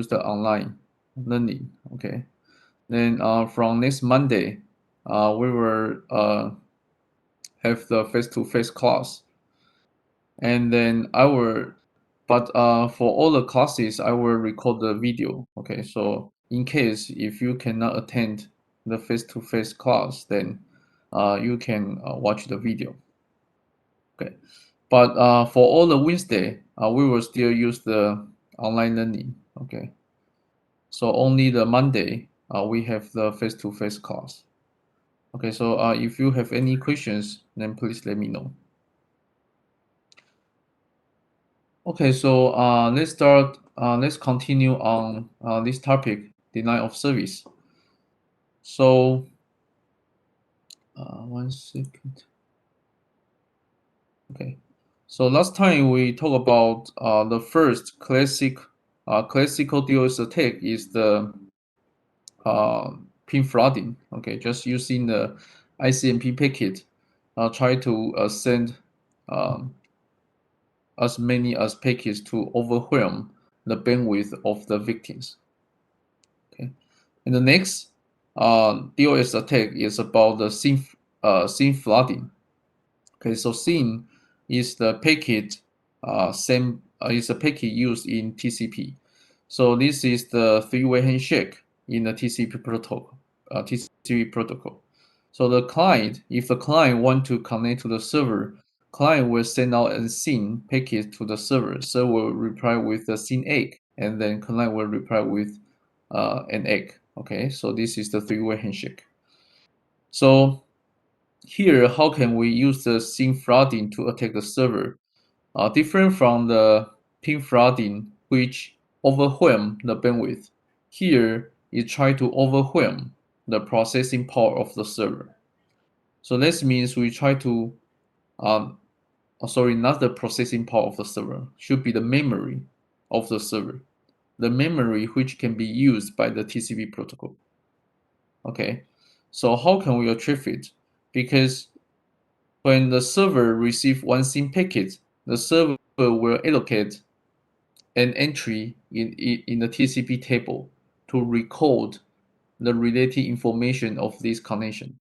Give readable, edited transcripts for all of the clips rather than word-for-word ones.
use the online learning. Okay. Then from next Monday, we will have the face-to-face class, and then but for all the classes, I will record the video. Okay, so in case if you cannot attend the face-to-face class, then you can watch the video. Okay, but for all the Wednesday, we will still use the online learning. Okay, so only the Monday, we have the face-to-face class. Okay, so if you have any questions, then please let me know. Okay, so let's continue on this topic, denial of service. So, 1 second. Okay, so last time we talked about the first classical DOS attack is the pin flooding. Okay, just using the ICMP packet, try to send um, as many as packets to overwhelm the bandwidth of the victims. Okay, and the next DOS attack is about the SYN flooding. Okay, so SYN is the packet is a packet used in TCP. So this is the three-way handshake in the TCP protocol. TCP protocol. So the client, if the client want to connect to the server, client will send out a SYN packet to the server. Server will reply with the SYN egg, and then client will reply with an egg. Okay, so this is the three-way handshake. So here, how can we use the SYN flooding to attack the server? Different from the pin flooding, which overwhelm the bandwidth. Here, it try to overwhelm the processing power of the server. So this means we try to, sorry, not the processing power of the server, should be the memory of the server. The memory which can be used by the TCP protocol. Okay, so how can we achieve it? Because when the server receives one SYN packet, the server will allocate an entry in the TCP table to record the related information of this connection.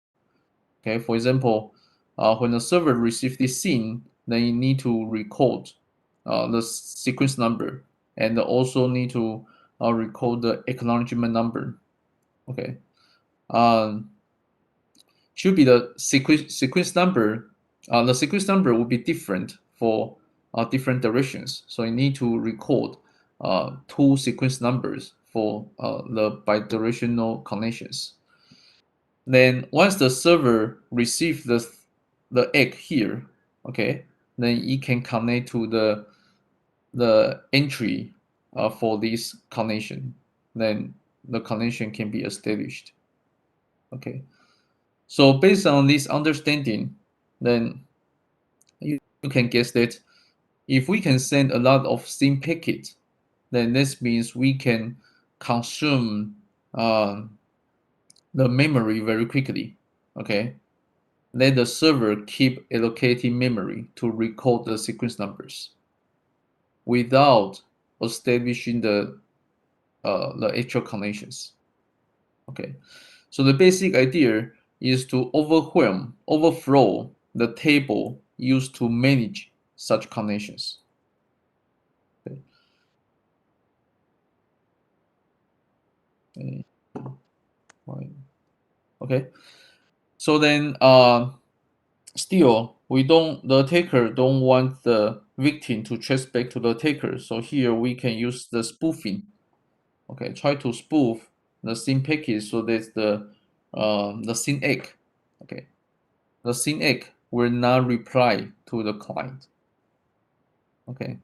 Okay, for example, when the server receives this SYN, then you need to record the sequence number and also need to record the acknowledgement number. Okay, um, should be the sequence number. The sequence number will be different for different directions. So you need to record two sequence numbers for the bidirectional connections. Then once the server receives the egg here, okay, then it can connect to the entry for this connection. Then the connection can be established. Okay. So based on this understanding, then you can guess that if we can send a lot of SYN packets, then this means we can consume the memory very quickly. Okay, let the server keep allocating memory to record the sequence numbers without establishing the actual connections. Okay, so the basic idea is to overflow the table used to manage such connections. Okay. Okay. So then, still, the attacker don't want the victim to trace back to the attacker. So here we can use the spoofing. Okay, try to spoof the SYN packet so that the SYN egg, okay, the SYN egg will not reply to the client. Okay.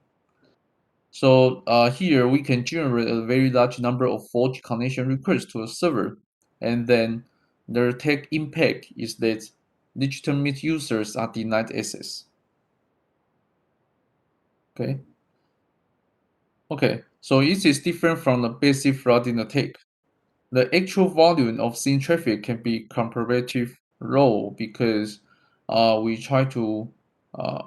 So here we can generate a very large number of forged connection requests to a server, and then the attack impact is that legitimate users are denied access. Okay. Okay. So it is different from the basic flooding attack. The actual volume of SYN traffic can be comparatively low because we try to uh,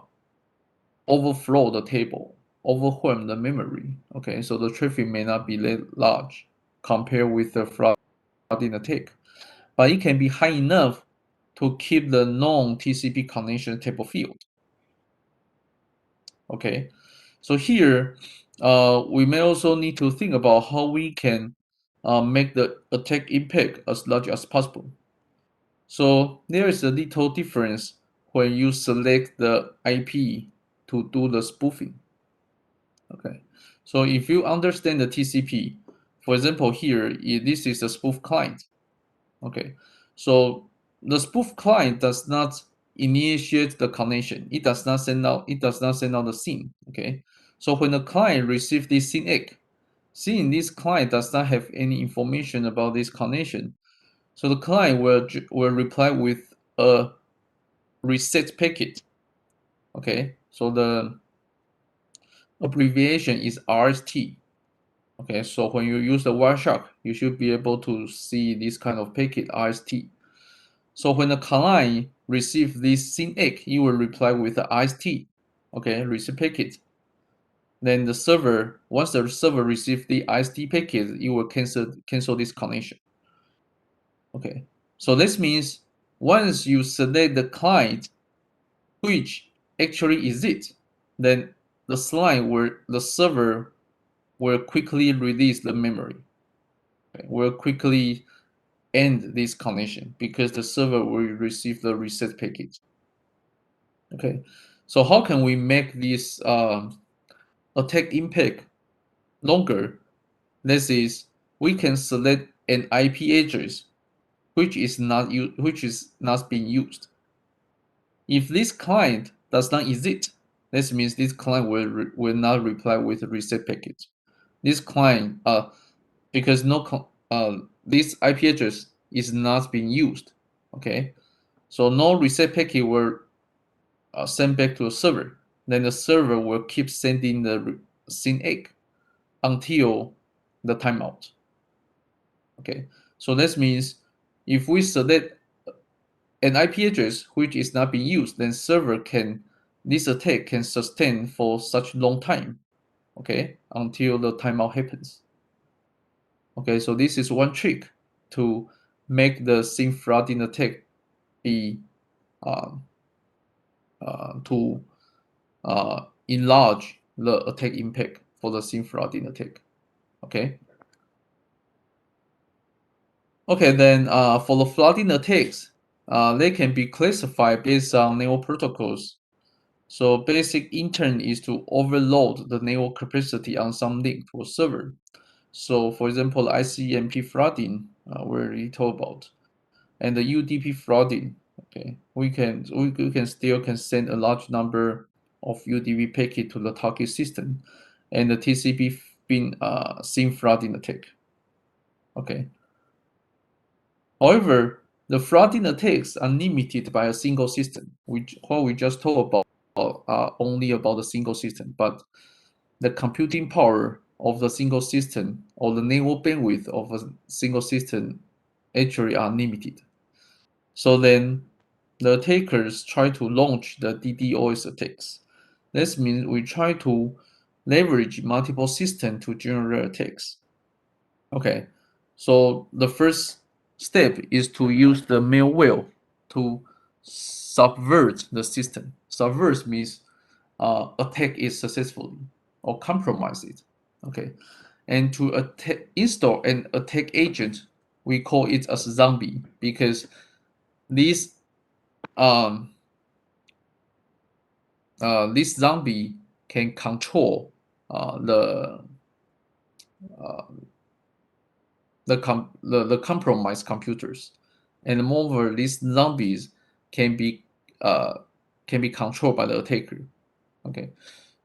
overflow the table. overwhelm the memory. Okay, so the traffic may not be that large compared with the flooding attack, but it can be high enough to keep the known TCP connection table filled. Okay, so here we may also need to think about how we can make the attack impact as large as possible. So there is a little difference when you select the IP to do the spoofing. Okay, so if you understand the TCP, for example, here this is a spoof client. Okay, so the spoof client does not initiate the connection. It does not send out. It does not send out the SYN. Okay, so when the client receives this SYN egg, seeing this client does not have any information about this connection, so the client will reply with a reset packet. Okay, so the abbreviation is RST. Okay, so when you use the Wireshark, you should be able to see this kind of packet RST. So when the client receives this SYN egg, it will reply with the RST. Okay, receive packet. Then the server, once the server receives the IST packet, it will cancel this connection. Okay, so this means once you select the client which actually exists, then the server will quickly release the memory. Okay, will quickly end this connection because the server will receive the reset packet. Okay, so how can we make this attack impact longer? This is we can select an IP address which is not being used. If this client does not exist, this means this client will not reply with a reset packet. This client because this IP address is not being used. Okay, so no reset packet will send back to the server. Then the server will keep sending the SYN egg until the timeout. Okay, so this means if we select an IP address which is not being used, then this attack can sustain for such long time. Okay, until the timeout happens. Okay, so this is one trick to make the SYN flooding attack be um, to enlarge the attack impact for the SYN flooding attack. Okay. Okay, then for the flooding attacks, they can be classified based on network protocols. So basic intent is to overload the network capacity on some link or server. So for example, ICMP flooding, we already talked about, and the UDP flooding. Okay, we can still can send a large number of UDP packet to the target system, and the TCP being SYN flooding attack. Okay. However, the flooding attacks are limited by a single system, which what we just talked about are only about a single system, but the computing power of the single system or the network bandwidth of a single system actually are limited. So then the attackers try to launch the DDoS attacks. This means we try to leverage multiple systems to generate attacks. Okay, so the first step is to use the malware to subvert the system. Subvert means attack it successfully or compromise it. Okay, and to install an attack agent, we call it as zombie because this um this zombie can control the the compromised computers, and moreover, these zombies can be uh, can be controlled by the attacker. Okay,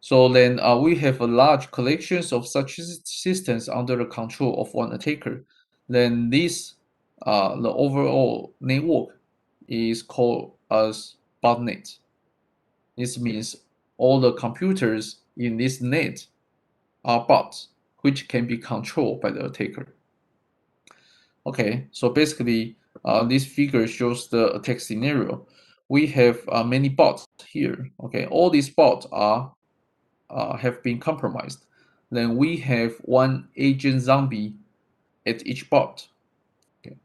so then we have a large collections of such systems under the control of one attacker. Then this the overall network is called as botnet. This means all the computers in this net are bots, which can be controlled by the attacker. Okay, so basically, this figure shows the attack scenario. We have many bots here. Okay, all these bots are have been compromised, then we have one agent zombie at each bot. Okay.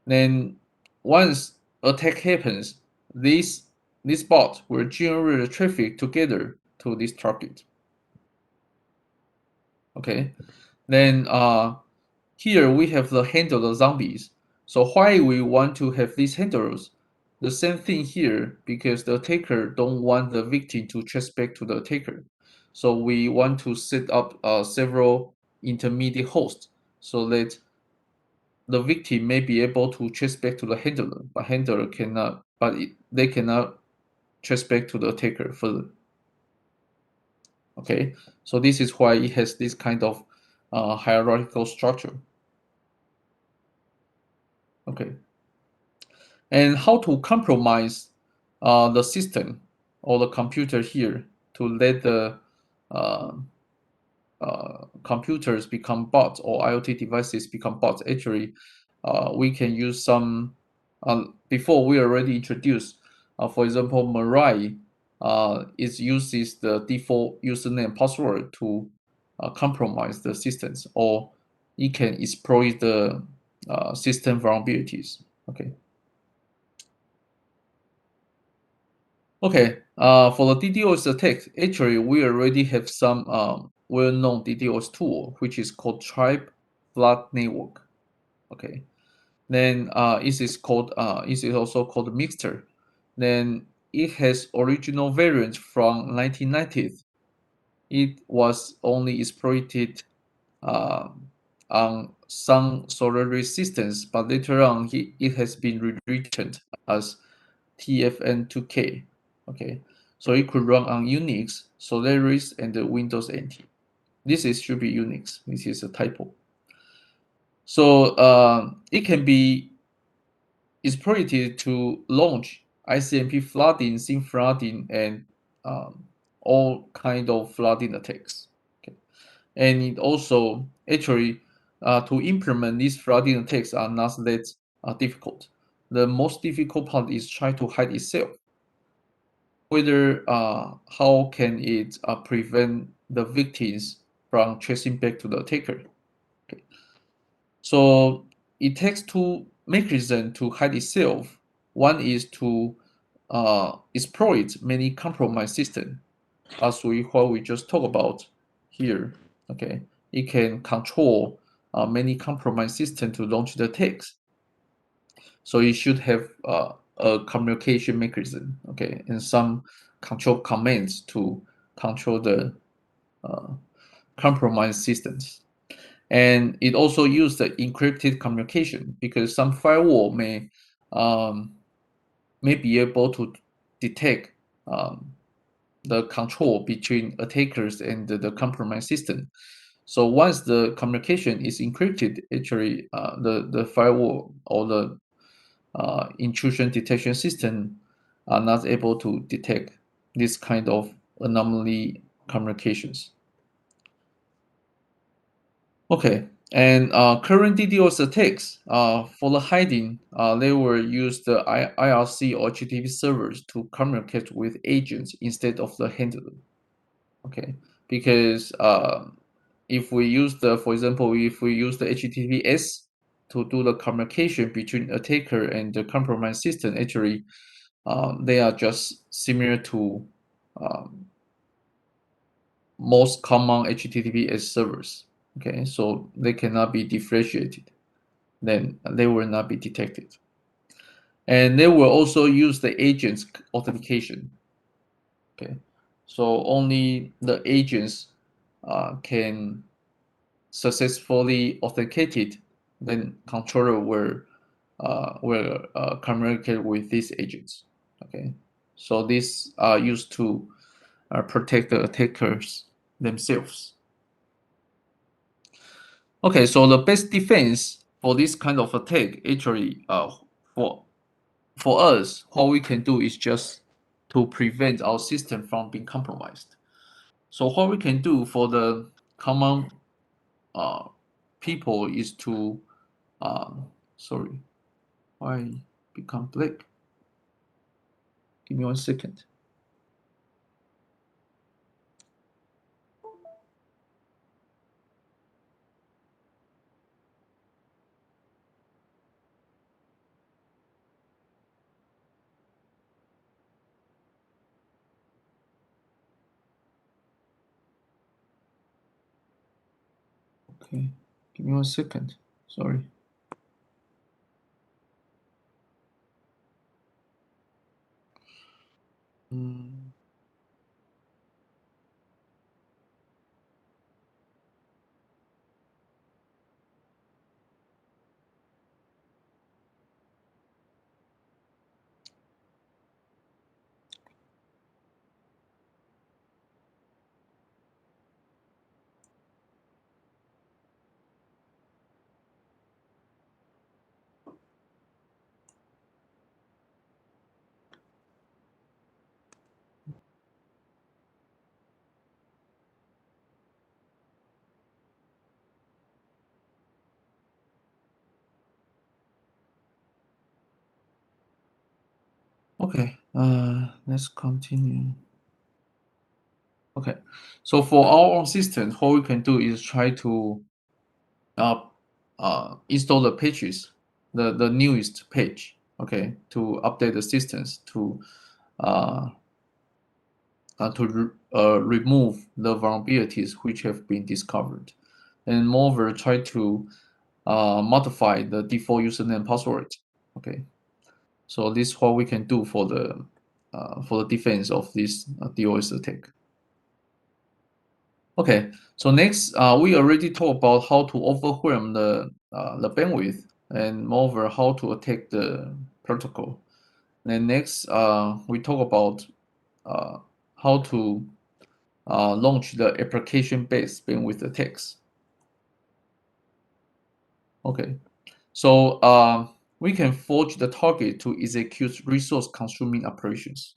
Then once attack happens, this this bot will generate the traffic together to this target. Okay. Then here we have the handle of zombies. So why we want to have these handles? The same thing here because the attacker don't want the victim to trace back to the attacker. So we want to set up several intermediate hosts so that the victim may be able to trace back to the handler, but handler cannot, they cannot trace back to the attacker further. Okay, so this is why it has this kind of hierarchical structure. Okay, and how to compromise the system or the computer here to let the uh, computers become bots or IoT devices become bots. Actually, we can use some. Before we already introduced, for example, Mirai is uses the default username and password to compromise the systems, or it can exploit the system vulnerabilities. Okay. Okay, for the DDoS attack, actually we already have some well-known DDoS tool, which is called Tribe Flood Network. Okay, then it is also called Mixter. Then it has original variant from 1990s. It was only exploited uh, on some solar systems, but later on it has been rewritten as TFN2K. Okay, so it could run on Unix, Solaris, and the Windows NT. Should be Unix. This is a typo. So it can be exploited to launch ICMP flooding, SIM flooding, and all kind of flooding attacks. Okay. And it also actually to implement these flooding attacks are not that difficult. The most difficult part is try to hide itself. Whether how can it prevent the victims from tracing back to the attacker. Okay. So it takes two mechanisms to hide itself. One is to exploit many compromised systems, as what we just talked about here. Okay, it can control many compromised systems to launch the attacks. So it should have a communication mechanism, okay, and some control commands to control the uh, compromised systems. And it also used the encrypted communication because some firewall um, may be able to detect the control between attackers and the compromised system. So once the communication is encrypted, actually the firewall or the intrusion detection system are not able to detect this kind of anomaly communications. Okay, and current DDoS attacks for the hiding, they will use the IRC or HTTP servers to communicate with agents instead of the handler. Okay, because if we use for example, if we use the HTTPS to do the communication between attacker and the compromised system, actually, they are just similar to um, most common HTTPS servers. Okay, so they cannot be differentiated. Then they will not be detected. And they will also use the agent's authentication. Okay, so only the agents can successfully authenticated, then controller will communicate with these agents. Okay, so these are used to protect the attackers themselves. Okay, so the best defense for this kind of attack, actually, for for us, what we can do is just to prevent our system from being compromised. So what we can do for the common uh, people is to sorry, why become black? Give me 1 second. Okay, give me 1 second. Sorry. Mm, okay, let's continue. Okay, so for our own system, what we can do is try to uh, install the pages, the newest page, okay, to update the systems uh, remove the vulnerabilities which have been discovered, and moreover try to modify the default username password. Okay, so this is what we can do for the defense of this DOS attack. Okay, so next we already talked about how to overwhelm the bandwidth, and moreover how to attack the protocol. Then next we talk about uh, how to launch the application-based bandwidth attacks. Okay, so we can forge the target to execute resource-consuming operations.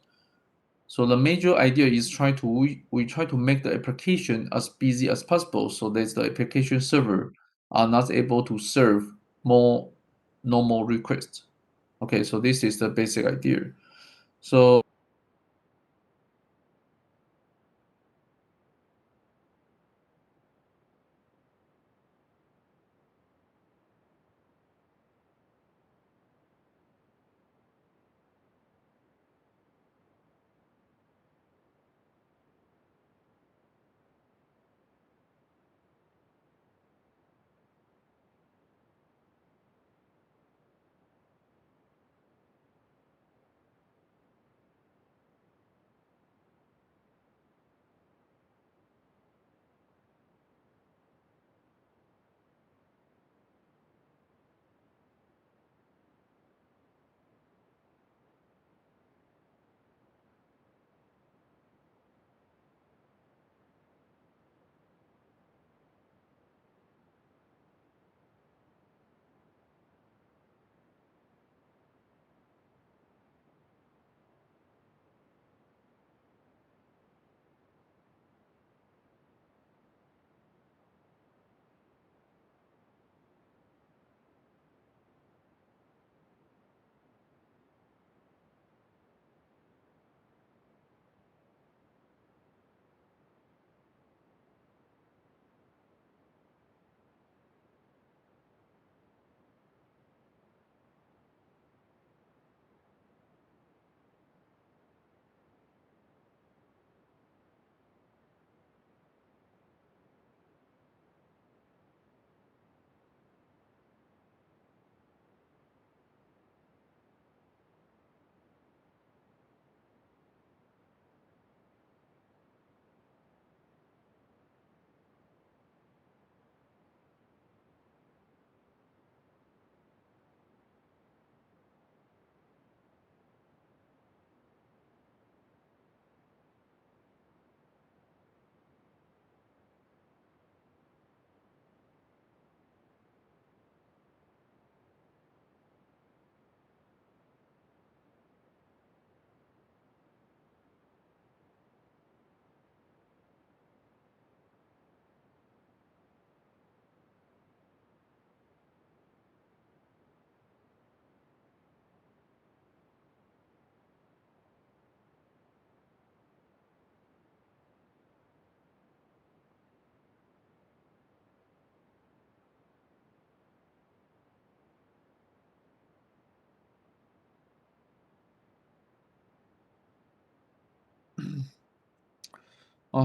So the major idea is we try to make the application as busy as possible so that the application server are not able to serve more normal requests. Okay, so this is the basic idea. So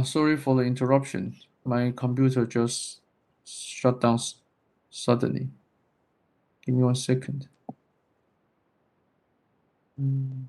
sorry for the interruption. My computer just shut down suddenly. Give me 1 second. Mm.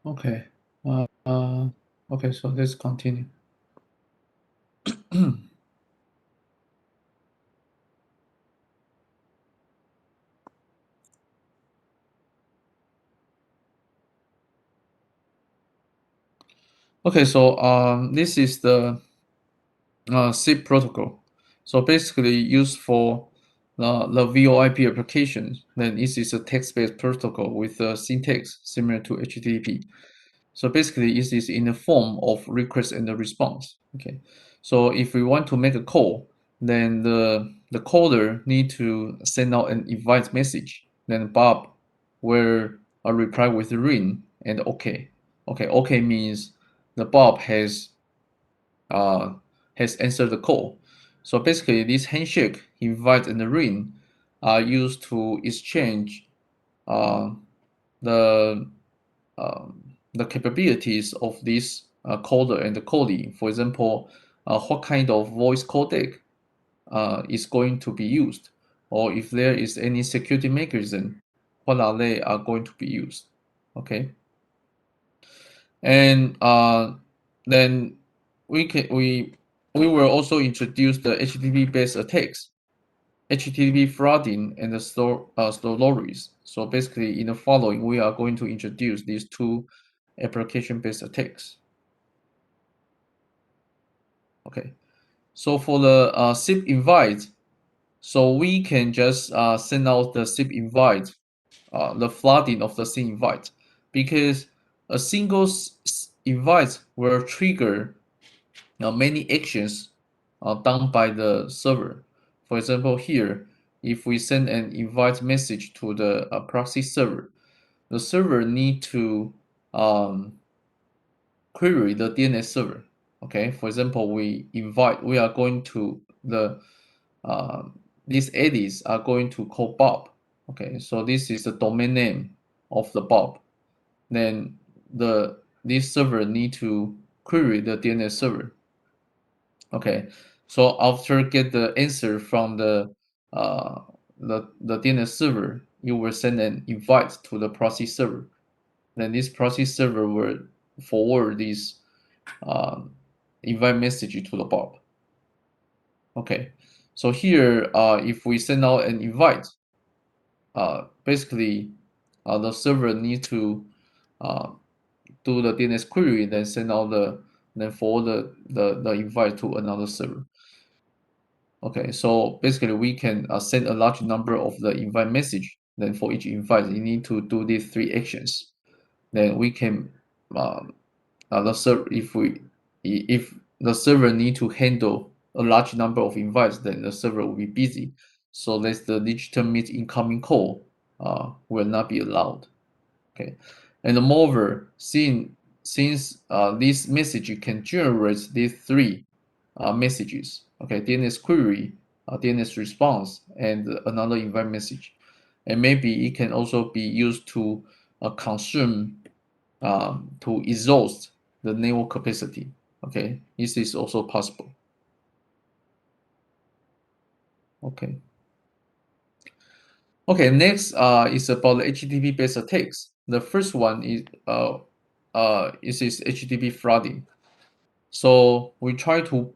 Okay. Uh, uh, okay, so let's continue. Okay, so this is the SIP protocol. So basically used for the VoIP application. Then this is a text-based protocol with a syntax similar to HTTP. So basically, it is in the form of request and the response. Okay. So if we want to make a call, then the caller need to send out an invite message. Then Bob will reply with ring and OK. Okay. OK means the Bob uh, has answered the call. So basically, this handshake, invite, and the ring are used to exchange uh, the the capabilities of this coder and the coding. For example, what kind of voice codec is going to be used, or if there is any security mechanism, what are they are going to be used. Okay, and then we will also introduce the HTTP based attacks, HTTP flooding, and the stories. So basically, in the following, we are going to introduce these two application-based attacks. Okay. So for the SIP invite, so we can just send out the SIP invite, the flooding of the SIP invite, because a single invite will trigger many actions done by the server. For example, here, if we send an invite message to the proxy server, the server need to um, query the DNS server. Okay, for example, we are going to uh, these edits are going to call Bob. Okay, so this is the domain name of the Bob. Then this server need to query the DNS server. Okay, so after get the answer from uh, the DNS server, you will send an invite to the proxy server. Then this proxy server will forward this um, invite message to the Bob. Okay, so here, if we send out an invite, basically, the server need to uh, do the DNS query, then send out then forward the invite to another server. Okay, so basically, we can send a large number of the invite message. Then for each invite, you need to do these three actions. Then we can um, the server if the server need to handle a large number of invites, then the server will be busy. So that's the legitimate incoming call will not be allowed. Okay, and moreover, since this message can generate these three messages, okay, DNS query, DNS response, and another invite message, and maybe it can also be used to consume to exhaust the network capacity. Okay, this is also possible. Okay. Okay, next is about the HTTP based attacks. The first one is HTTP flooding. So we try to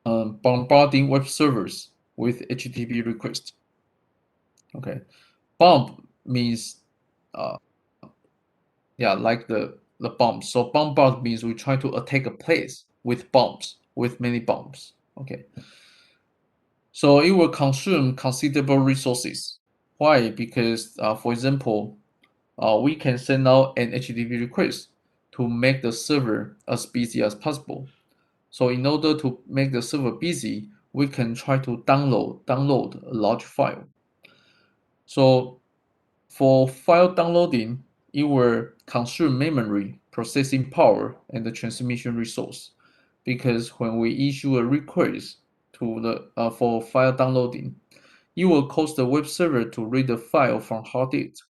bombarding web servers with HTTP requests. Okay, bomb means uh, yeah, like the bomb. So bombard means we try to attack a place with bombs, with many bombs. Okay, so it will consume considerable resources. Why? Because for example, we can send out an HTTP request to make the server as busy as possible. So in order to make the server busy, we can try to download a large file. So for file downloading, it will consume memory, processing power, and the transmission resource. Because when we issue a request to the for file downloading, it will cause the web server to read the file from hard disk,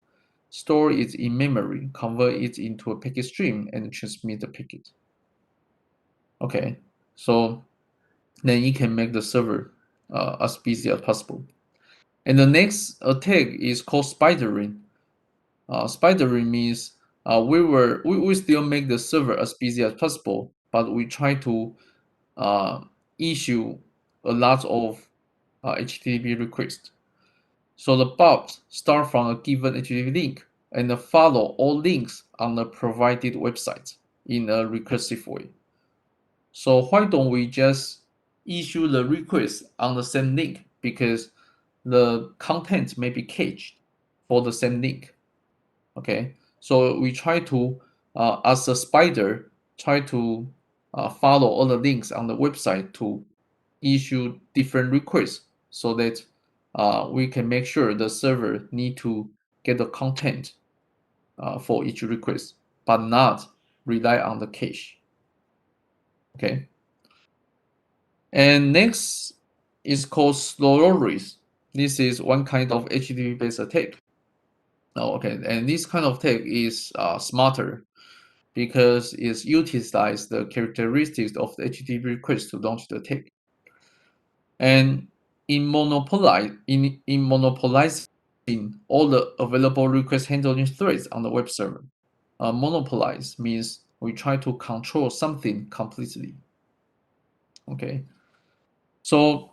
store it in memory, convert it into a packet stream, and transmit the packet. Okay, so then it can make the server as busy as possible. And the next attack is called spidering. Spidering means we still make the server as busy as possible, but we try to uh, issue a lot of HTTP requests. So the bot start from a given HTTP link and follow all links on the provided website in a recursive way. So why don't we just issue the request on the same link? Because the content may be caged for the same link. Okay, so we try to, as a spider, try to follow all the links on the website to issue different requests so that we can make sure the server need to get the content for each request, but not rely on the cache. Okay. And next is called slow risk. This is one kind of HTTP based attack. Oh, okay, and this kind of attack is smarter because it utilizes the characteristics of the HTTP request to launch the attack. And in monopolizing all the available request handling threads on the web server. Monopolize means we try to control something completely. Okay, so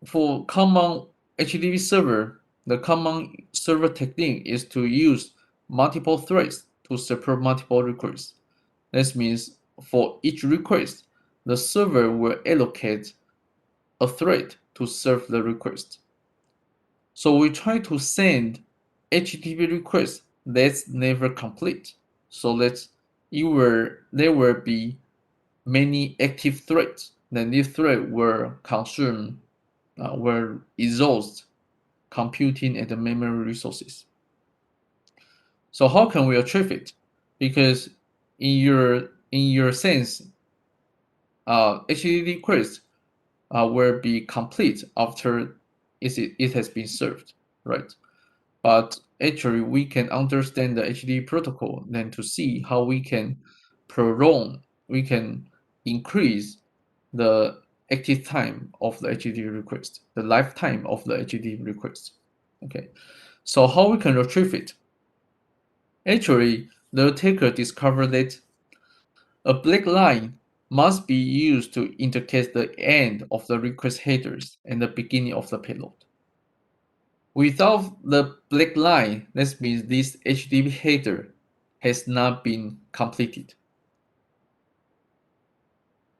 for common HTTP server, the common server technique is to use multiple threads to support multiple requests. This means for each request, the server will allocate a thread to serve the request. So we try to send HTTP requests that's never complete. So there will be many active threads. Then this thread will consume, will exhaust computing and the memory resources. So how can we achieve it? Because in your sense, HTTP request will be complete after it has been served, right? But actually, we can understand the HTTP protocol then to see how we can prolong, we can increase the active time of the HTTP request, the lifetime of the HTTP request. Okay, so how we can retrieve it? Actually, the attacker discovered that a black line must be used to indicate the end of the request headers and the beginning of the payload. Without the black line, that means this HTTP header has not been completed.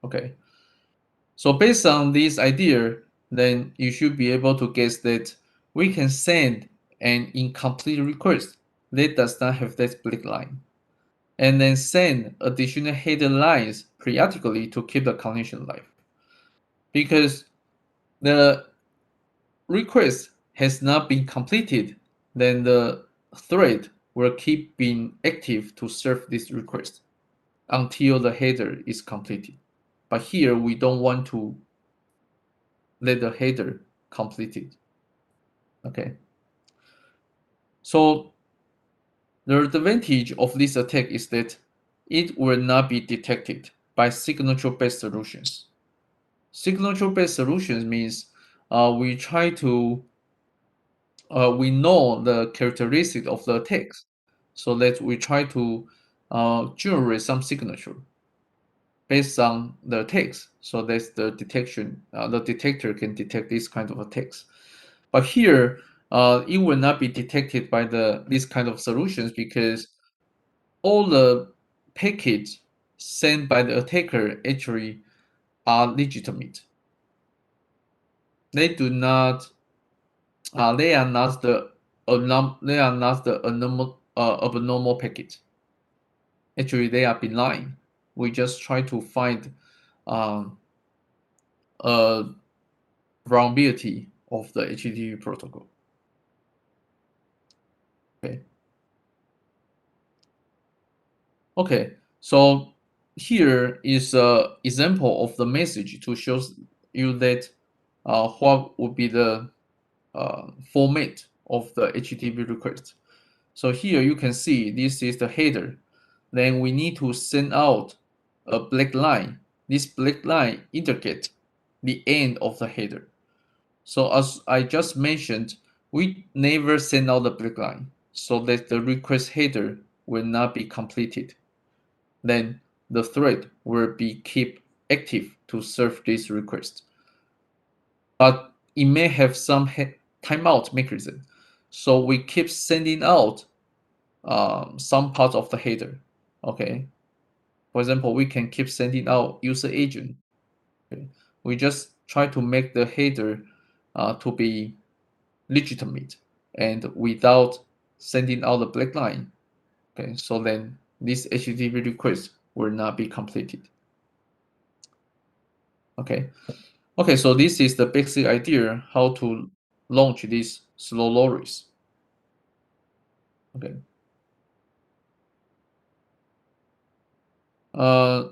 Okay. So based on this idea, then you should be able to guess that we can send an incomplete request that does not have that black line, and then send additional header lines periodically to keep the connection alive. Because the request has not been completed, then the thread will keep being active to serve this request until the header is completed. But here we don't want to let the header completed. Okay. So the advantage of this attack is that it will not be detected by signature-based solutions. Signature-based solutions means we try to we know the characteristic of the text, so that we try to generate some signature based on the text, so that the detector can detect this kind of a text. But here, it will not be detected by this kind of solutions because all the packets sent by the attacker actually are legitimate. They do not they are not the abnormal packet. Actually, they are benign. We just try to find um, a vulnerability of the HTTP protocol. Okay. Okay. So here is a example of the message to show you that what would be the format of the HTTP request. So here you can see this is the header. Then we need to send out a black line. This black line indicates the end of the header. So as I just mentioned, we never send out the black line so that the request header will not be completed. Then the thread will be keep active to serve this request. But it may have some timeout mechanism. So we keep sending out some part of the header. Okay. For example, we can keep sending out user agent. Okay. We just try to make the header to be legitimate and without sending out the black line. Okay. So then this HTTP request will not be completed. Okay. Okay. So this is the basic idea how to launch this slow loris. Okay.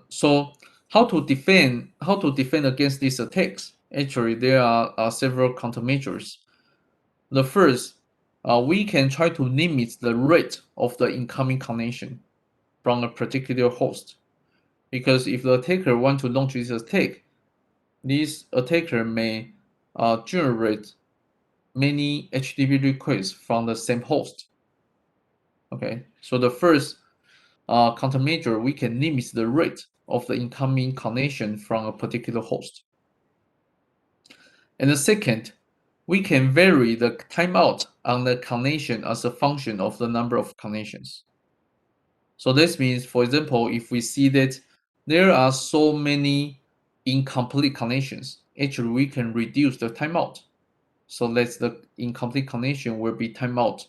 So how to defend against these attacks? Actually, there are several countermeasures. The first, we can try to limit the rate of the incoming connection from a particular host, because if the attacker want to launch this attacker may generate many HTTP requests from the same host. Okay, so the first countermeasure, we can limit the rate of the incoming connection from a particular host. And the second, we can vary the timeout on the connection as a function of the number of connections. So this means, for example, if we see that there are so many incomplete connections, actually we can reduce the timeout. So that the incomplete connection will be timeout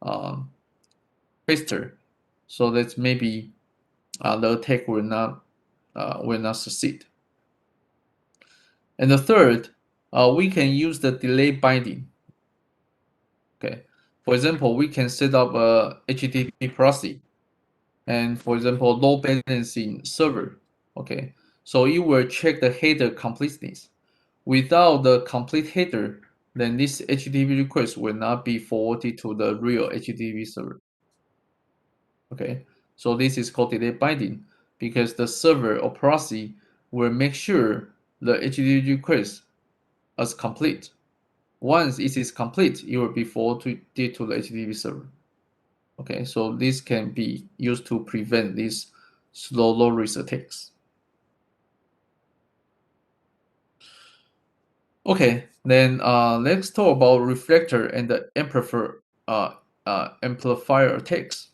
um, faster. So that maybe the attack will not succeed. And the third, we can use the delay binding. Okay, for example, we can set up a HTTP proxy, and for example, load balancing server. Okay, so it will check the header completeness. Without the complete header, then this HTTP request will not be forwarded to the real HTTP server. Okay, so this is called delay binding because the server or proxy will make sure the HTTP request is complete. Once it is complete, it will be forwarded to the HTTP server. Okay, so this can be used to prevent these slow low risk attacks. Okay, then let's talk about reflector and the amplifier attacks.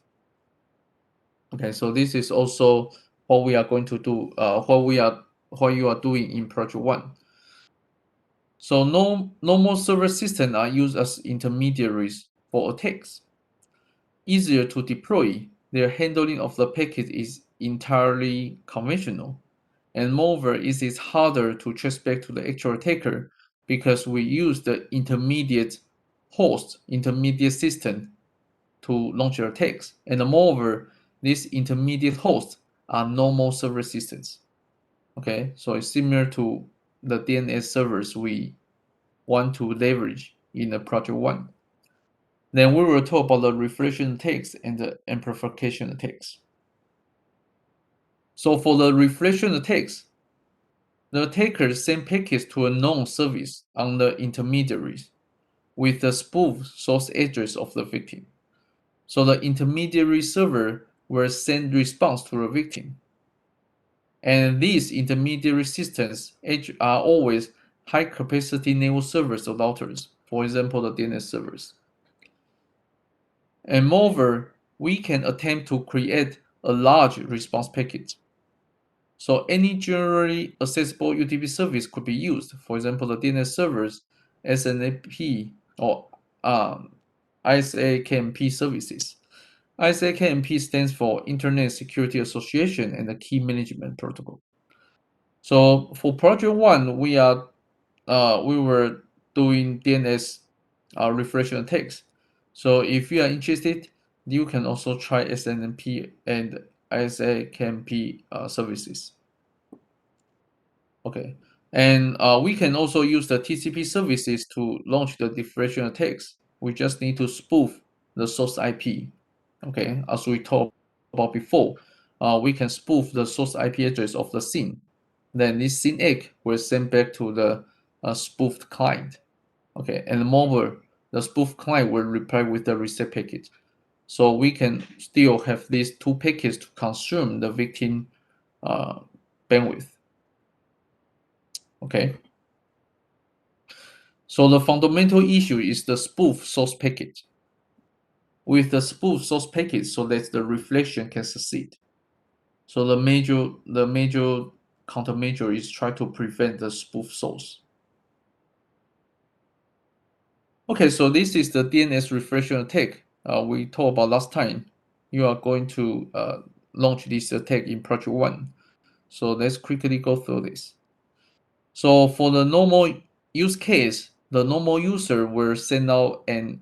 Okay, so this is also what we are going to do. What you are doing in Project One. So normal server systems are used as intermediaries for attacks. Easier to deploy, their handling of the packet is entirely conventional. And moreover, it is harder to trace back to the actual attacker because we use the intermediate system to launch your attacks. And moreover, these intermediate hosts are normal server systems. Okay, so it's similar to the DNS servers we want to leverage in the project one. Then we will talk about the reflection attacks and the amplification attacks. So for the reflection attacks, the attacker send packets to a known service on the intermediaries with the spoof source address of the victim. So the intermediary server will send response to the victim. And these intermediary systems are always high capacity network servers or routers, for example, the DNS servers. And moreover, we can attempt to create a large response packet. So any generally accessible UDP service could be used. For example, the DNS servers, SNAP, or ISA-KMP services. ISA-KMP stands for Internet Security Association and the Key Management Protocol. So for project one, we were doing DNS reflection attacks. So if you are interested, you can also try SNMP and ISA-KMP services. Okay, and we can also use the TCP services to launch the deflection attacks. We just need to spoof the source IP. Okay, as we talked about before, we can spoof the source IP address of the scene. Then this scene egg will send back to the spoofed client. Okay, and moreover, the spoof client will reply with the reset packet. So we can still have these two packets to consume the victim bandwidth. Okay. So the fundamental issue is the spoof source packet. With the spoof source packet, so that the reflection can succeed. So the major countermeasure is try to prevent the spoof source. Okay, so this is the DNS reflection attack we talked about last time. You are going to launch this attack in project one. So let's quickly go through this. So for the normal use case, the normal user will send out a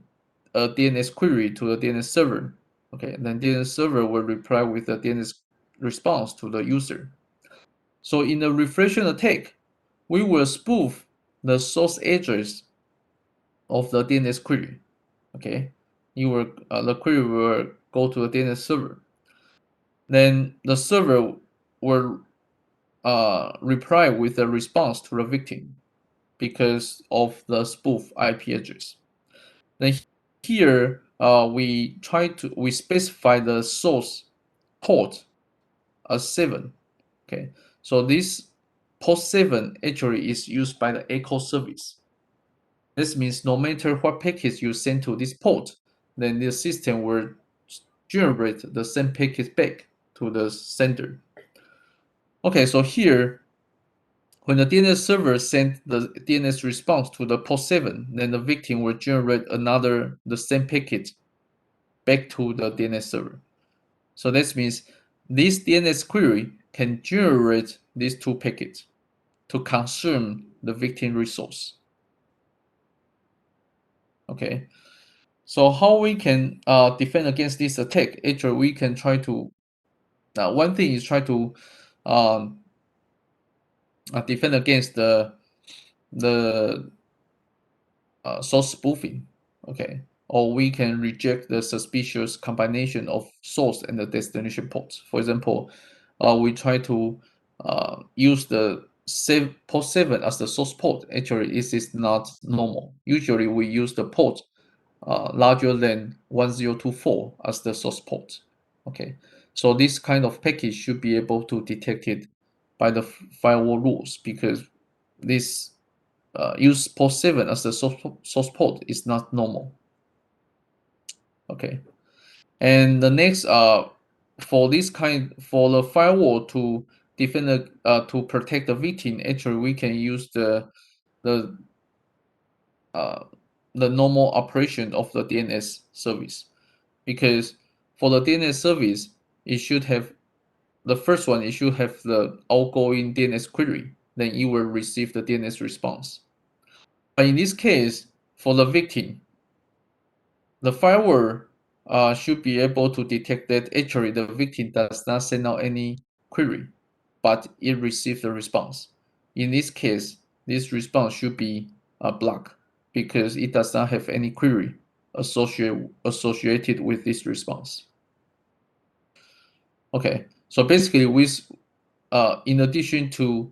DNS query to the DNS server. Okay, then DNS server will reply with the DNS response to the user. So in the reflection attack, we will spoof the source address of the DNS query. Okay, the query will go to the DNS server. Then the server will reply with a response to the victim because of the spoof IP address. Then here we specify the source port as 7. Okay, so this port 7 actually is used by the echo service. This means no matter what package you send to this port, then the system will generate the same packet back to the sender. Okay, so here when the DNS server sends the DNS response to the port 7, then the victim will generate the same packet back to the DNS server. So that means this DNS query can generate these two packets to consume the victim resource. Okay, so how we can defend against this attack? Actually, we can try to one thing is try to um, defend against the source spoofing. Okay, or we can reject the suspicious combination of source and the destination ports. For example, we try to use the port 7 as the source port. Actually, this is not normal. Usually, we use the port larger than 1024 as the source port. Okay, so this kind of package should be able to detect it by the firewall rules because this use port 7 as the source port is not normal. Okay, and the next for the firewall to defend to protect the victim, actually we can use the uh, the normal operation of the DNS service because for the DNS service it should have the first one, it should have the outgoing DNS query, then it will receive the DNS response. But in this case, for the victim, the firewall should be able to detect that actually the victim does not send out any query, but it received a response. In this case, this response should be blocked because it does not have any query associated with this response. Okay, so basically, in addition to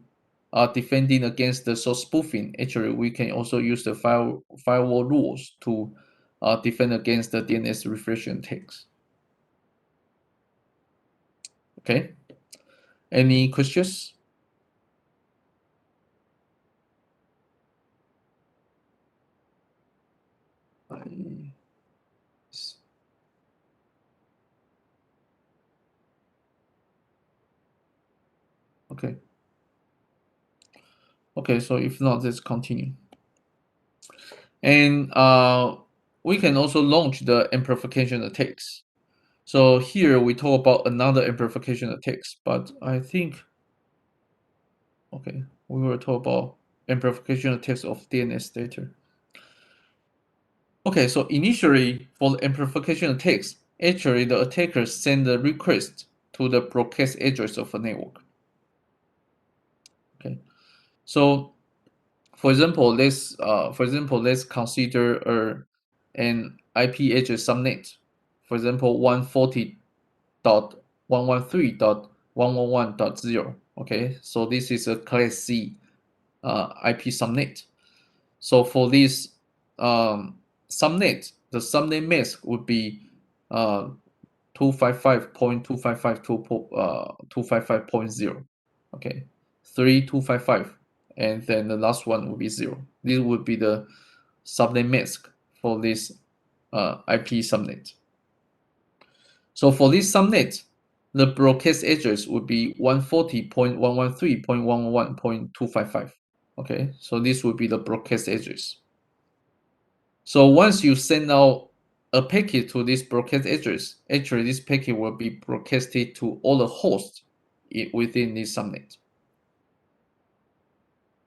defending against the source spoofing, actually we can also use the firewall rules to defend against the DNS reflection attacks. Okay, any questions? I- Okay. Okay, so if not, let's continue. And we can also launch the amplification attacks. So here we talk about another amplification attacks, but I think, okay, we will talk about amplification attacks of DNS data. Okay, so initially for the amplification attacks, actually the attacker send a request to the broadcast address of a network. Okay, so for example, let's consider an IP address subnet. For example, 140.113.111.0. Okay, so this is a class C IP subnet. So for this subnet, the subnet mask would be 255.255.255.0. Okay, 3255, and then the last one would be 0. This would be the subnet mask for this IP subnet. So for this subnet, the broadcast address would be 140.113.111.255. Okay, so this would be the broadcast address. So once you send out a packet to this broadcast address, actually this packet will be broadcasted to all the hosts within this subnet.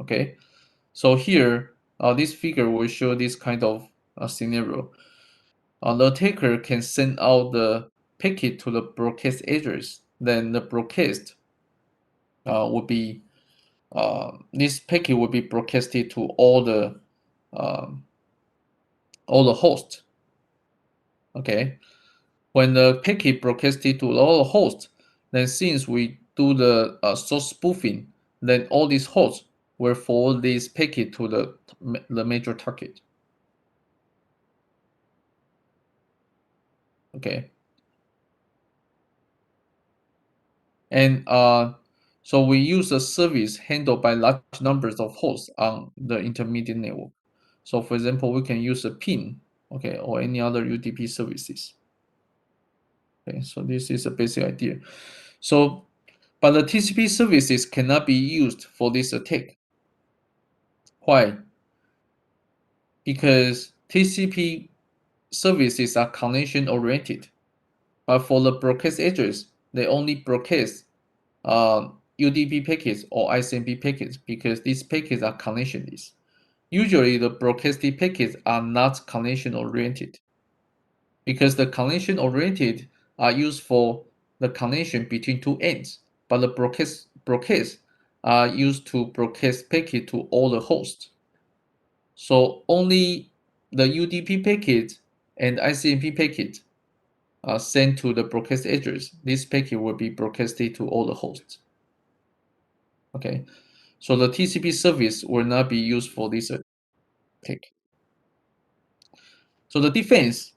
Okay, so here this figure will show this kind of scenario. The attacker can send out the packet to the broadcast address. Then the broadcast would be this packet will be broadcasted to um, all the hosts. Okay, when the packet broadcasted to all the hosts, then since we do the source spoofing, then all these hosts will forward this packet to the major target. Okay, and so we use a service handled by large numbers of hosts on the intermediate network. So for example, we can use a PIN, okay, or any other UDP services. Okay, so this is a basic idea. So, but the TCP services cannot be used for this attack. Why? Because TCP services are connection oriented, but for the broadcast address, they only broadcast UDP packets or ICMP packets because these packets are connectionless. Usually, the broadcasted packets are not connection oriented because the connection oriented are used for the connection between two ends, but the broadcast are used to broadcast packet to all the hosts. So only the UDP packet and ICMP packet are sent to the broadcast address. This packet will be broadcasted to all the hosts. Okay, so the TCP service will not be used for this attack. So the defense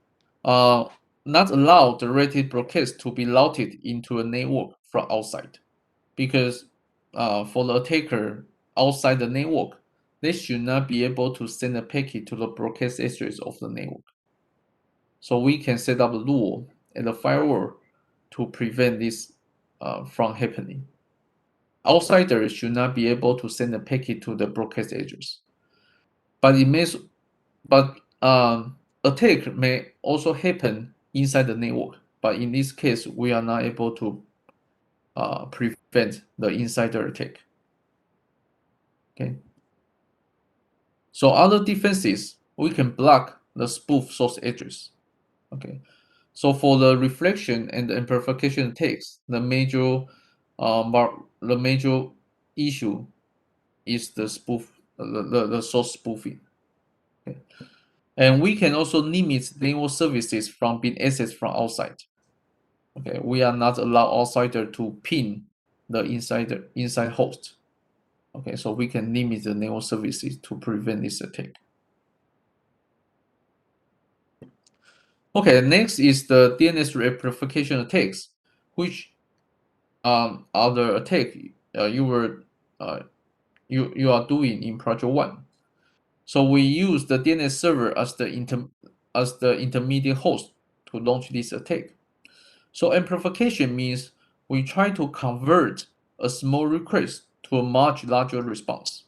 not allow the rated broadcast to be routed into a network from outside because for the attacker outside the network, they should not be able to send a packet to the broadcast address of the network. So we can set up a rule and a firewall to prevent this from happening. Outsiders should not be able to send a packet to the broadcast address. But it may, but attack may also happen inside the network. But in this case, we are not able to prevent the insider attack. Okay. So other defenses, we can block the spoof source address. Okay. So for the reflection and the amplification attacks, the major issue is the the source spoofing. Okay. And we can also limit network services from being accessed from outside. Okay, we are not allow outsider to ping the inside host. Okay, so we can limit the network services to prevent this attack. Okay, next is the DNS replication attacks, which are the attack you were uh, you are doing in project one. So we use the DNS server as the intermediate host to launch this attack. So amplification means we try to convert a small request to a much larger response.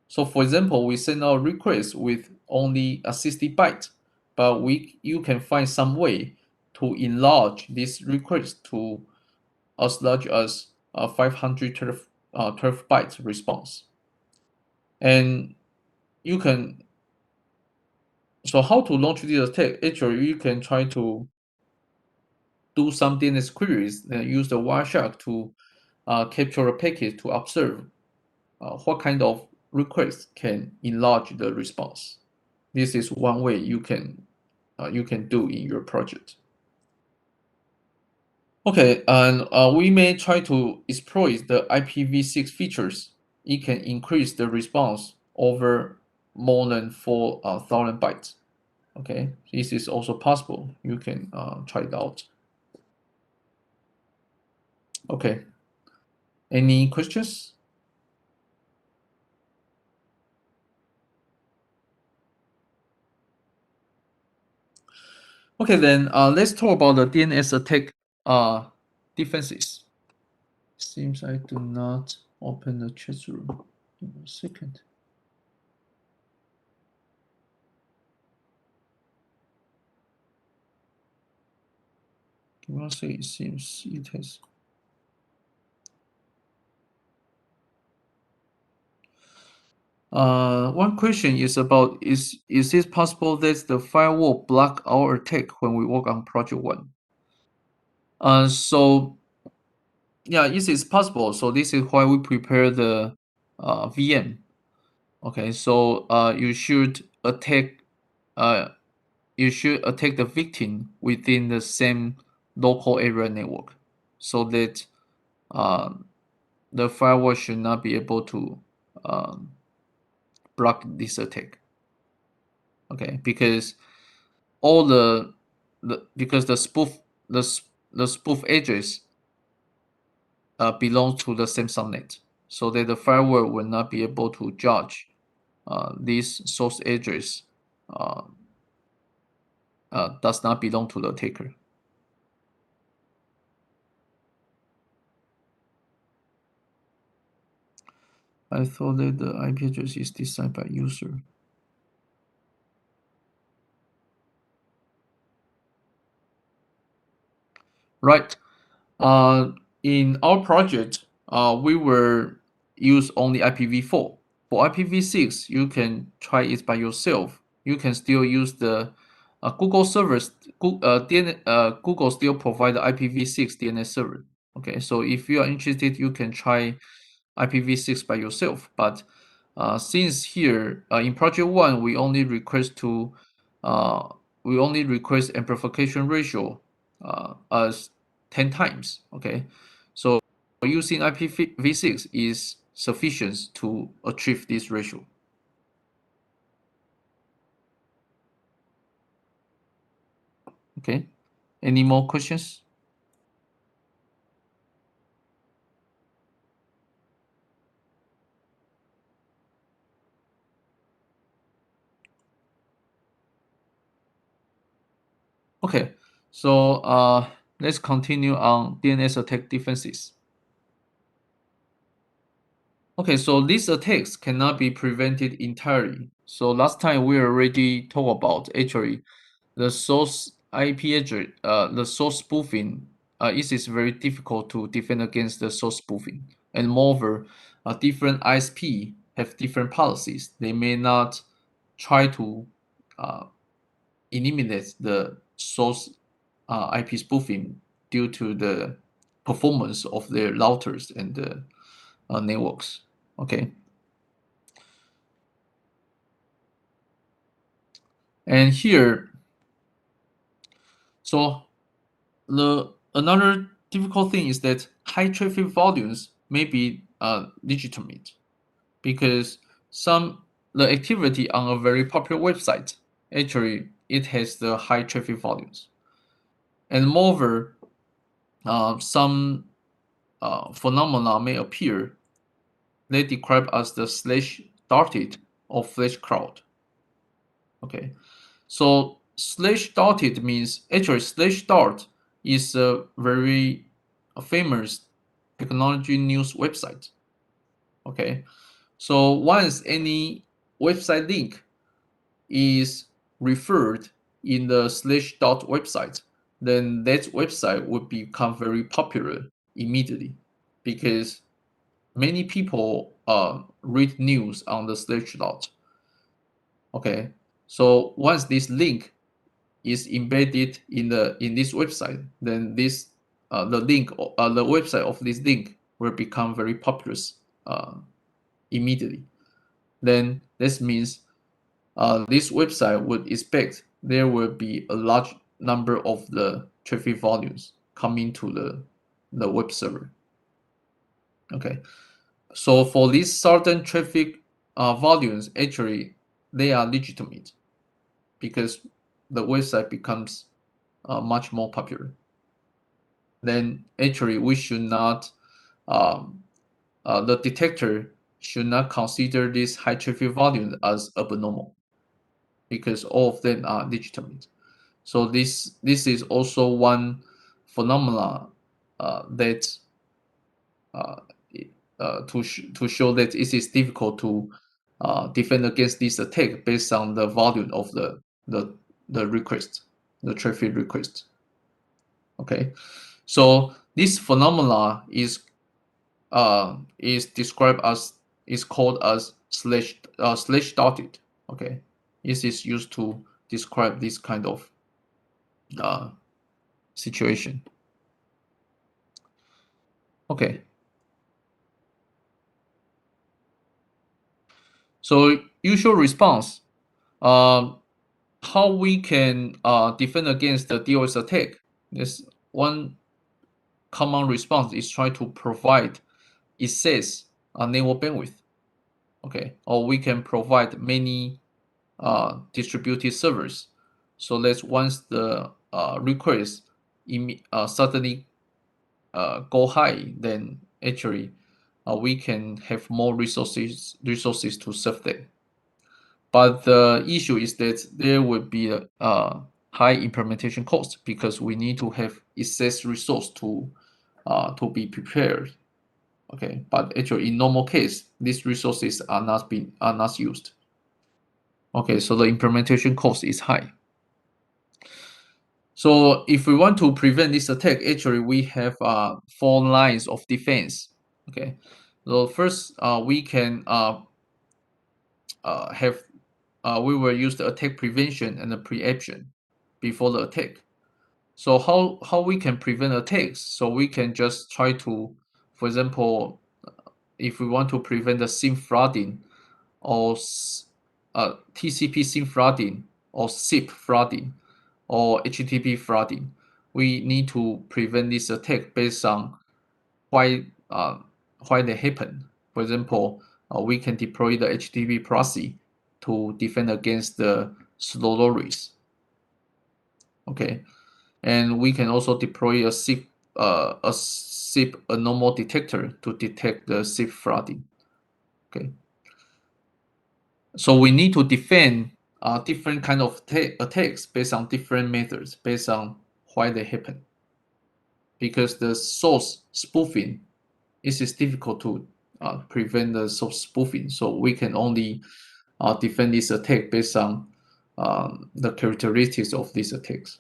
So for example, we send out request with only a 60 byte, but you can find some way to enlarge this request to as large as 512 12 bytes response. And you can so how to launch this attack? Actually, you can try to do some DNS queries and use the Wireshark to capture a packet to observe what kind of request can enlarge the response. This is one way you can do in your project. Okay, and we may try to exploit the IPv6 features. It can increase the response over more than 4,000 bytes. Okay, this is also possible. You can try it out. Okay, any questions? Okay, then let's talk about the DNS attack defenses. Seems I do not open the chat room. Give me a second. Give me a second. It seems it has. One question is about is it possible that the firewall block our attack when we work on project one? So yeah, this is possible. So this is why we prepare the VM. Okay, so uh you should attack the victim within the same local area network, so that um, the firewall should not be able to um, block this attack. Okay, because all the because the spoof address belongs to the same subnet, so that the firewall will not be able to judge this source address uh, does not belong to the attacker. I thought that the IP address is decided by user. Right. Uh, in our project, we will use only IPv4. For IPv6, you can try it by yourself. You can still use the Google servers. Google still provide the IPv6 DNS server. Okay, so if you are interested, you can try IPv6 by yourself. But since here in project one, uh, we only request amplification ratio as 10 times. Okay, so using IPv6 is sufficient to achieve this ratio. Okay, any more questions? Okay, so let's continue on DNS attack defenses. Okay, so these attacks cannot be prevented entirely. So last time we already talked about actually the source IP address, the source spoofing. It is very difficult to defend against the source spoofing, and moreover, different ISP have different policies. They may not try to uh, eliminate source IP spoofing due to the performance of their routers and the networks. Okay, and here, so the another difficult thing is that high traffic volumes may be legitimate because some the activity on a very popular website actually it has the high traffic volumes, and moreover, some phenomena may appear. They describe as the slash darted or flash cloud. Okay, so slash darted means actually slash dart is a very famous technology news website. Okay, so once any website link is referred in the slash dot website, then that website would become very popular immediately because many people read news on the slash dot. Okay, so once this link is embedded in this website, then this the website of this link will become very popular uh, immediately. Then this means this website would expect there will be a large number of the traffic volumes coming to the web server. Okay, so for these certain traffic volumes, actually they are legitimate because the website becomes much more popular. Then actually we should not um, the detector should not consider this high traffic volume as abnormal because all of them are legitimate. So this is also one phenomena that uh, to show that it is difficult to defend against this attack based on the volume of the request, the traffic request. Okay, so this phenomena is described as is called as slash dotted. Okay, this is used to describe this kind of uh, situation. Okay, so usual response. Um, how we can defend against the DOS attack? This one common response is try to provide excess network bandwidth. Okay, or we can provide many distributed servers. So that once the request suddenly go high, then actually we can have more resources to serve them. But the issue is that there will be a high implementation cost because we need to have excess resource to be prepared. Okay, but actually in normal case, these resources are not used. Okay, so the implementation cost is high. So if we want to prevent this attack, actually we have four lines of defense. Okay, so first we can have we will use the attack prevention and the preemption before the attack. So how we can prevent attacks? So we can just try to, for example, if we want to prevent the SIM flooding or TCP SIM flooding or SIP flooding or HTTP flooding, we need to prevent this attack based on why why they happen. For example, we can deploy the HTTP proxy to defend against the slow loaders. Okay, and we can also deploy a SIP anomaly detector to detect the SIP flooding. Okay, so we need to defend different kind of attacks based on different methods, based on why they happen. Because the source spoofing it is difficult to prevent the source spoofing, so we can only defend this attack based on the characteristics of these attacks.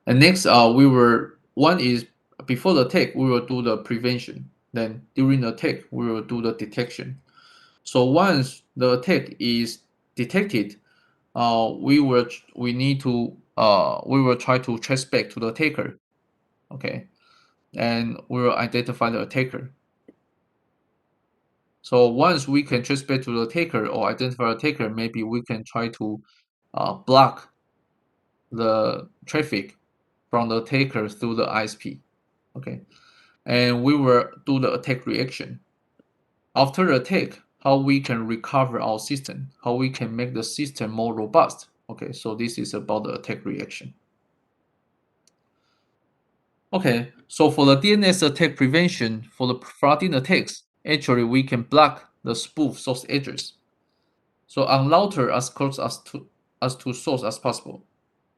And next, one is before the attack, we will do the prevention. Then during the attack, we will do the detection. So once the attack is detected, we need to we will try to trace back to the attacker. Okay, and we will identify the attacker. So once we can trace back to the attacker or identify the attacker, maybe we can try to block the traffic from the attacker through the ISP. Okay, and we will do the attack reaction. After the attack, how we can recover our system, how we can make the system more robust. Okay, so this is about the attack reaction. Okay, so for the DNS attack prevention, for the flooding attacks, actually we can block the spoof source address. So on router as close as to source as possible.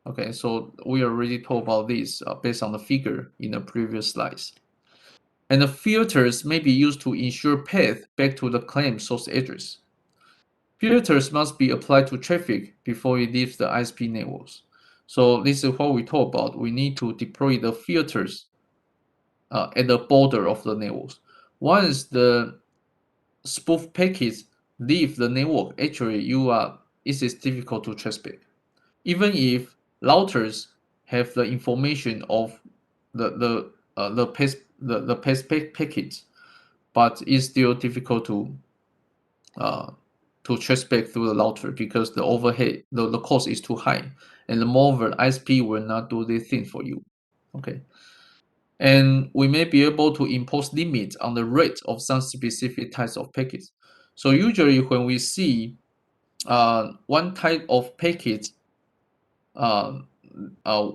Okay, so we already talked about this based on the figure in the previous slides. And the filters may be used to ensure path back to the claimed source address. Filters must be applied to traffic before it leaves the ISP networks. So this is what we talk about. We need to deploy the filters at the border of the networks. Once the spoof packets leave the network, actually it is difficult to trace back. Even if routers have the information of the path packets, but it's still difficult uh, to trace back through the router because the overhead, the cost is too high, and moreover, ISP will not do this thing for you. Okay, and we may be able to impose limits on the rate of some specific types of packets. So usually, when we see one type of packet, uh, uh,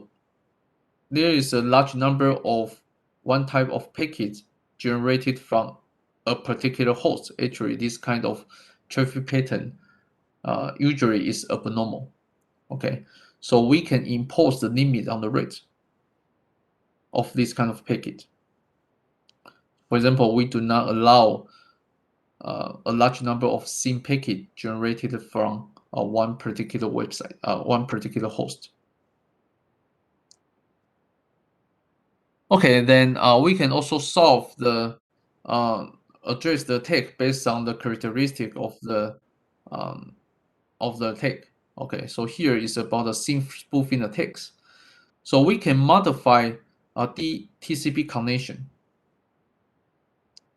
there is a large number of one type of packet generated from a particular host. Actually, this kind of traffic pattern usually is abnormal. Okay, so we can impose the limit on the rate of this kind of packet. For example, we do not allow a large number of SYN packet generated from one particular website, one particular host. Okay, then we can also solve the uh, address the attack based on the characteristic um, of the attack. Okay, so here is about the SYN spoofing attacks. So we can modify the TCP connection.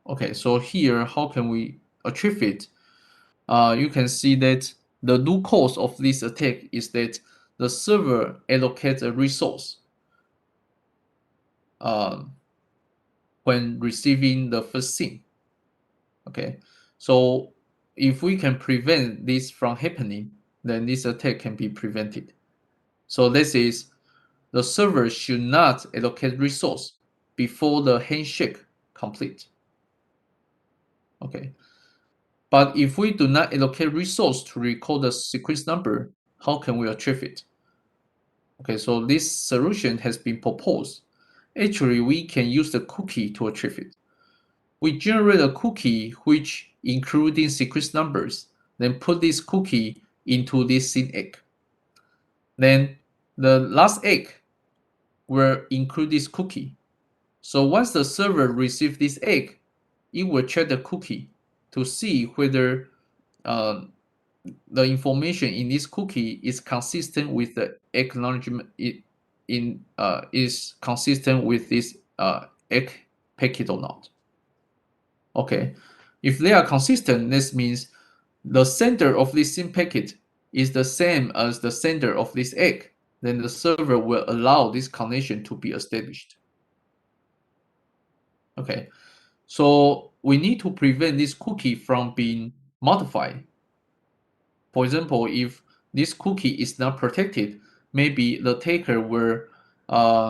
Okay, so here, how can we achieve it? You can see that the root cause of this attack is that the server allocates a resource um, when receiving the first SYN. Okay, so if we can prevent this from happening, then this attack can be prevented. So this is the server should not allocate resource before the handshake complete. Okay, but if we do not allocate resource to record the sequence number, how can we achieve it? Okay, so this solution has been proposed. Actually, we can use the cookie to achieve it. We generate a cookie which including sequence numbers, then put this cookie into this SYN egg. Then the last egg will include this cookie. So once the server receives this egg, it will check the cookie to see whether uh, the information in this cookie is consistent with the acknowledgement is consistent with this egg packet or not. Okay, if they are consistent, this means the sender of this SYN packet is the same as the sender of this egg. Then the server will allow this connection to be established. Okay, so we need to prevent this cookie from being modified. For example, if this cookie is not protected, maybe the attacker will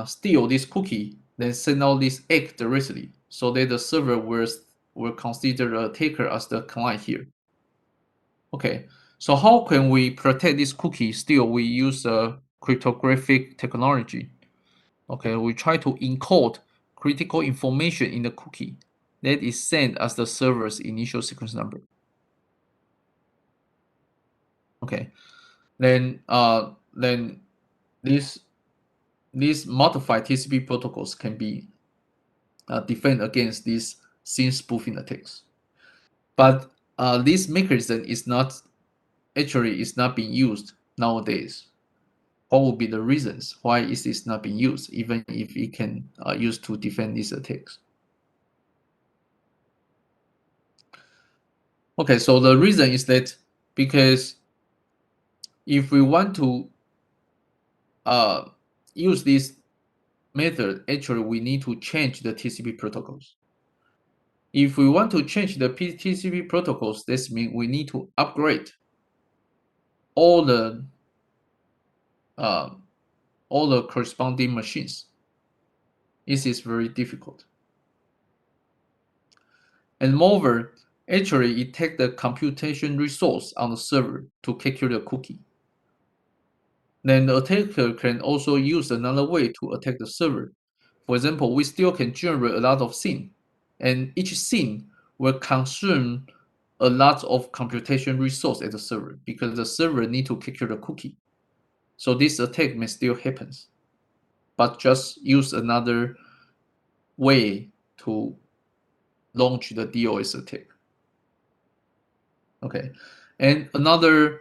steal this cookie, then send out this egg directly, so that the server will consider the attacker as the client here. Okay, so how can we protect this cookie? Still, we use a cryptographic technology. Okay, we try to encode critical information in the cookie that is sent as the server's initial sequence number. Okay, then these modified TCP protocols can be defend against these SYN spoofing attacks. But this mechanism is not actually is not being used nowadays. what would be the reasons why is this not being used, even if it can use to defend these attacks. Okay, so the reason is that because if we want to uh, use this method, actually we need to change the TCP protocols. If we want to change the TCP protocols, this means we need to upgrade all the uh, all the corresponding machines. This is very difficult. And moreover, actually it takes the computation resource on the server to calculate the cookie. Then the attacker can also use another way to attack the server. For example, we still can generate a lot of scene, and each scene will consume a lot of computation resource at the server because the server need to calculate the cookie. So this attack may still happen, but just use another way to launch the DOS attack. Okay, and another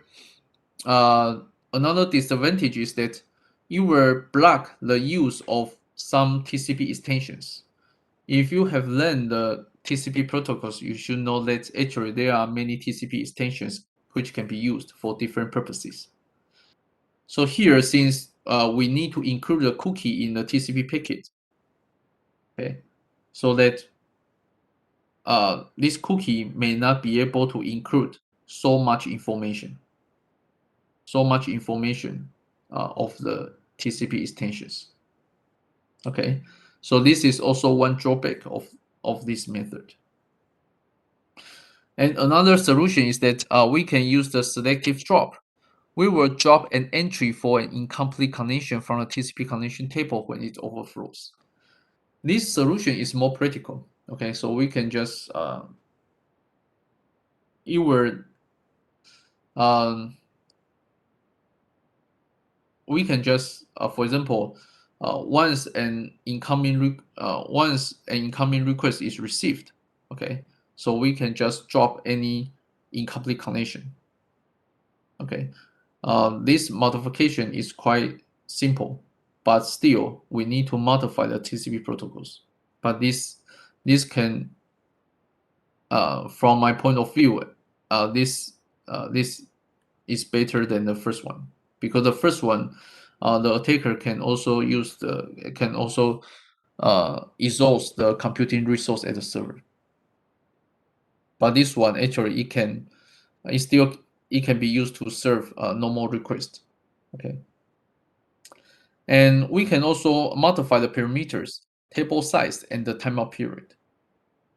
disadvantage is that you will block the use of some TCP extensions. If you have learned the TCP protocols, you should know that actually there are many TCP extensions which can be used for different purposes. So here, since we need to include the cookie in the TCP packet, okay, so that this cookie may not be able to include so much information of the TCP extensions. Okay, so this is also one drawback of this method. And another solution is that we can use the selective drop. We will drop an entry for an incomplete connection from the TCP connection table when it overflows. This solution is more practical. Okay, so we can just it will um, we can just for example once an incoming request is received, okay, so we can just drop any incomplete connection. Okay, this modification is quite simple, but still we need to modify the TCP protocols. But this can from my point of view, this is better than the first one because the first one, the attacker can also exhaust the computing resource at the server. But this one actually it can be used to serve normal request. Okay, and we can also modify the parameters, table size, and the timeout period.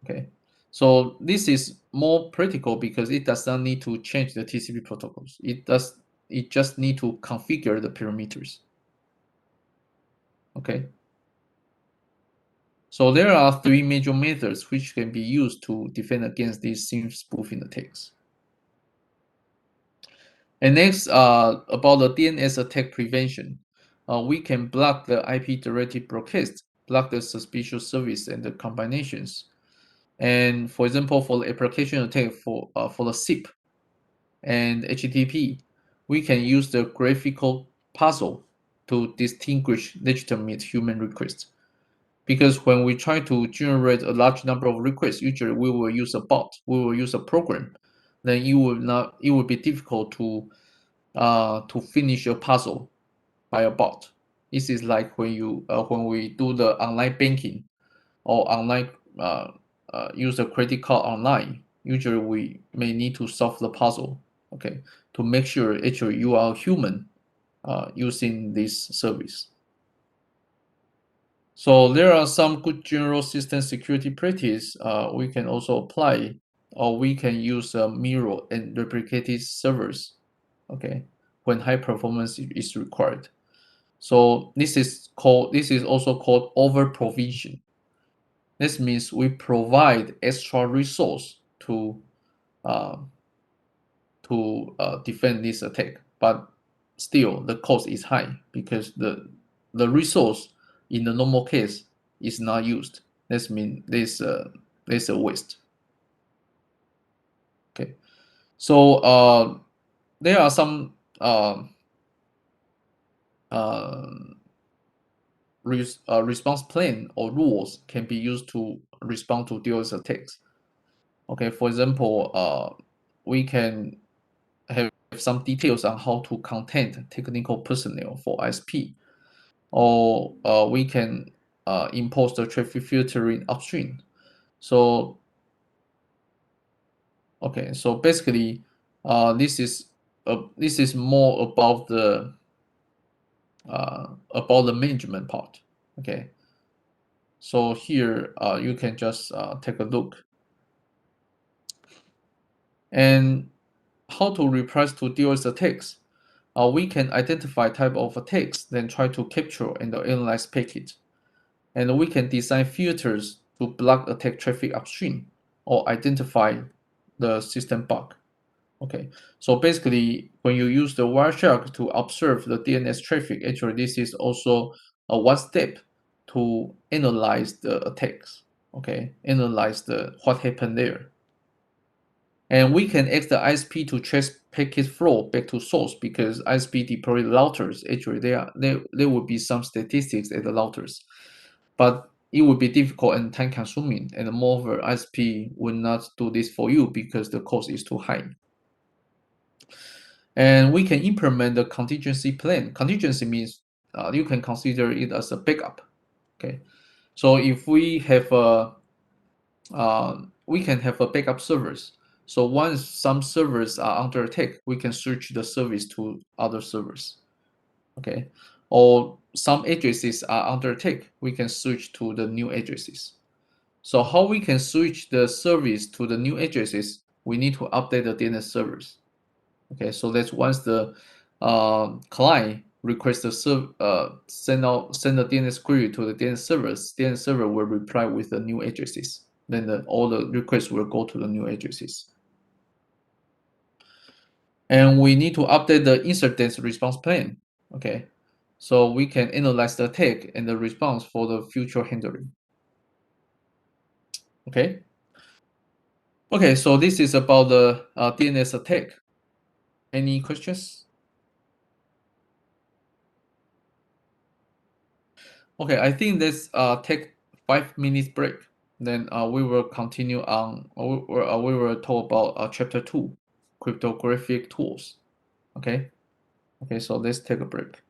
Okay, so this is more practical because it does not need to change the TCP protocols. It just need to configure the parameters. Okay, so there are three major methods which can be used to defend against these SIM spoofing attacks. And next, about the DNS attack prevention, we can block the IP-directed broadcast, block the suspicious service and the combinations. And for example, for the application attack for the SIP and HTTP, we can use the graphical puzzle to distinguish legitimate human requests. Because when we try to generate a large number of requests, usually we will use a bot, we will use a program. Then it will be difficult to finish a puzzle by a bot. This is like when we do the online banking or online use a credit card online. Usually we may need to solve the puzzle, okay, to make sure actually you are a human using this service. So there are some good general system security practice we can also apply, or we can use mirror and replicated servers, okay, when high performance is required. So this is also called over provision. This means we provide extra resource uh, to defend this attack, but still the cost is high because the resource in the normal case is not used. This means there's a waste. Okay, so there are some uh, response plan or rules can be used to respond to DOS attacks. Okay, for example, we can have some details on how to contact technical personnel for ISP, or we can impose the traffic filtering upstream. So, okay, so basically, this is more about the management part. Okay, so here you can just take a look and how to reprise to DOS attacks. We can identify type of attacks, then try to capture and analyze packets. And we can design filters to block attack traffic upstream or identify the system bug. Okay, so basically, when you use the Wireshark to observe the DNS traffic, actually this is also a one step to analyze the attacks. Okay, analyze the what happened there. And we can ask the ISP to trace packet flow back to source because ISP deploy routers. Actually, there will be some statistics at the routers, but it would be difficult and time consuming. And moreover, ISP will not do this for you because the cost is too high. And we can implement the contingency plan. Contingency means you can consider it as a backup. Okay, so if we can have a backup servers. So once some servers are under attack, we can switch the service to other servers. Okay, or some addresses are under attack, we can switch to the new addresses. So how we can switch the service to the new addresses? We need to update the DNS servers. Okay, so that's once the client requests the send a DNS query to the DNS servers, DNS server will reply with the new addresses. Then all the requests will go to the new addresses. And we need to update the incident response plan. Okay, so we can analyze the attack and the response for the future handling. Okay. Okay, so this is about the DNS attack. Any questions? Okay, I think let's take 5 minutes break. Then we will continue on. We will talk about chapter 2, cryptographic tools. Okay. Okay, so let's take a break.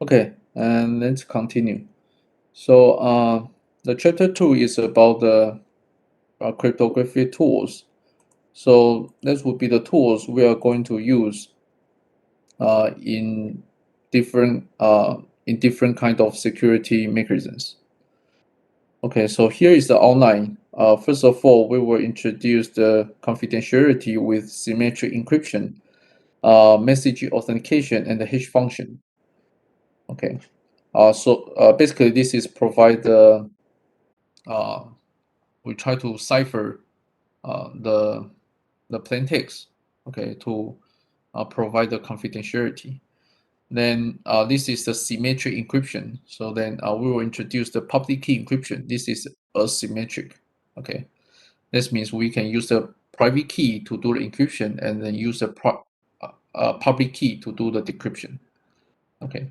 Okay, and let's continue. So, the chapter two is about the cryptography tools. So, this would be the tools we are going to use in different kind of security mechanisms. Okay, so here is the outline. First of all, we will introduce the confidentiality with symmetric encryption, message authentication, and the hash function. Okay, basically this is provide the uh, we try to cipher the plain text. Okay, to provide the confidentiality. Then this is the symmetric encryption. So then we will introduce the public key encryption. This is asymmetric. Okay, this means we can use the private key to do the encryption and then use the public key to do the decryption. Okay,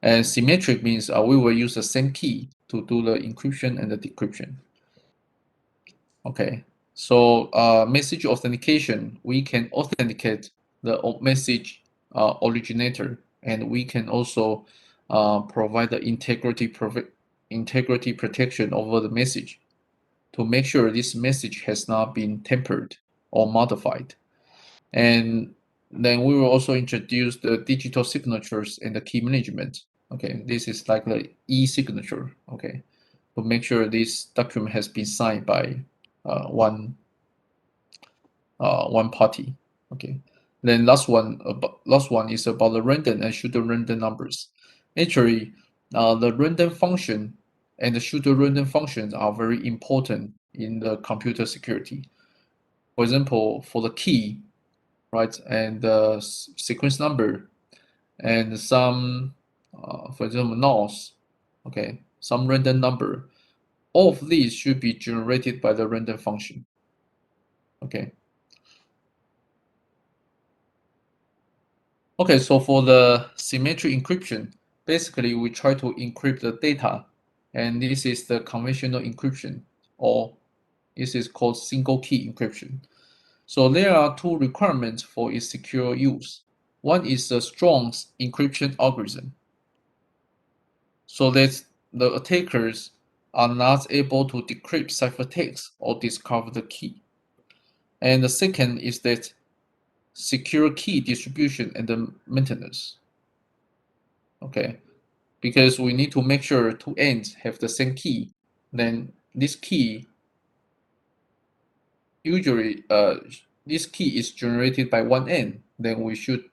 and symmetric means we will use the same key to do the encryption and the decryption. Okay, so message authentication, we can authenticate the message originator, and we can also provide the integrity protection over the message to make sure this message has not been tampered or modified. And then we will also introduce the digital signatures and the key management. Okay, this is like the e-signature. Okay, to make sure this document has been signed by one party. Okay, then last one is about the random and pseudo random numbers. Actually, the random function and the pseudo random functions are very important in the computer security. For example, for the key, right, and the sequence number, and some, for example, nonce, okay, some random number. All of these should be generated by the random function. Okay. Okay, so for the symmetric encryption, basically we try to encrypt the data, and this is the conventional encryption, or this is called single key encryption. So there are two requirements for its secure use. One is a strong encryption algorithm, so that the attackers are not able to decrypt ciphertext or discover the key. And the second is that secure key distribution and the maintenance. Okay, because we need to make sure two ends have the same key. Then this key usually this key is generated by one end. Then we should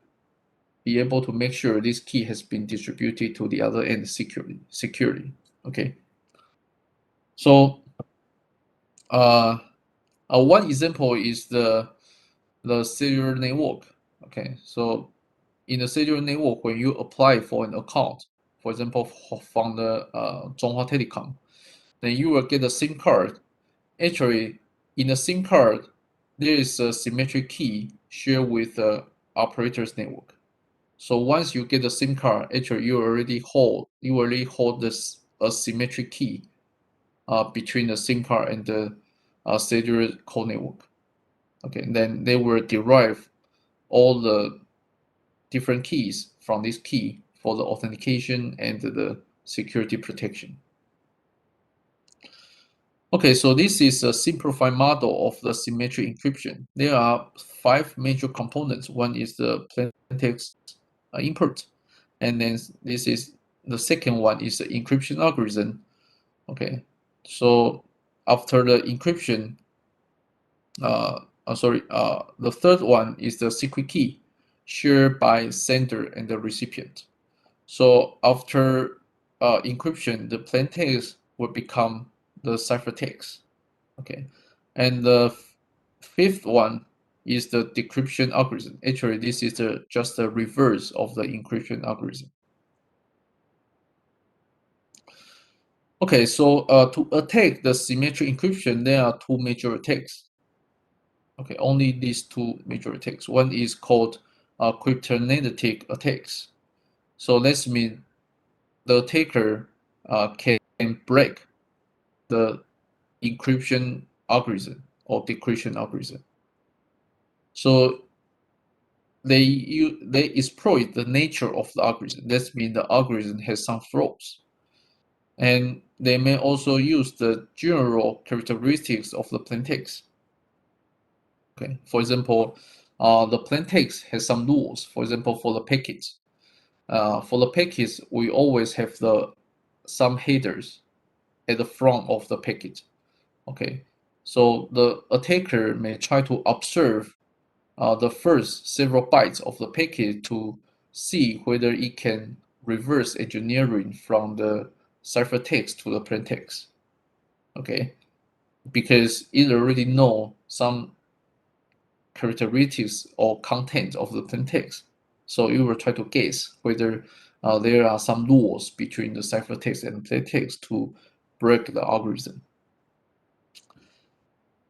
be able to make sure this key has been distributed to the other end securely. Securely. Okay. So uh, one example is the cellular network. Okay. So in the cellular network, when you apply for an account, for example, from the Zhonghua Telecom, then you will get a SIM card. Actually, in a SIM card, there is a symmetric key shared with the operator's network. So once you get the SIM card, actually you already hold this a symmetric key between the SIM card and the cellular core network. Okay, and then they will derive all the different keys from this key for the authentication and the security protection. Okay, so this is a simplified model of the symmetric encryption. There are five major components. One is the plaintext input, and then this is the second one is the encryption algorithm. Okay, so after the encryption, the third one is the secret key shared by sender and the recipient. So after encryption, the plaintext will become the ciphertext. Okay, and the fifth one is the decryption algorithm. Actually, this is just the reverse of the encryption algorithm. Okay, so to attack the symmetric encryption, there are two major attacks. Okay, only these two major attacks. One is called cryptanalytic attacks. So this means the attacker can break the encryption algorithm or decryption algorithm. So they exploit the nature of the algorithm. That means the algorithm has some flaws, and they may also use the general characteristics of the plaintext. Okay, for example, the plaintext has some rules. For example, for the packets, we always have some headers at the front of the packet. Okay, so the attacker may try to observe the first several bytes of the packet to see whether it can reverse engineering from the ciphertext to the plaintext. Okay, because it already know some characteristics or content of the plaintext, so it will try to guess whether there are some rules between the ciphertext and plaintext to break the algorithm.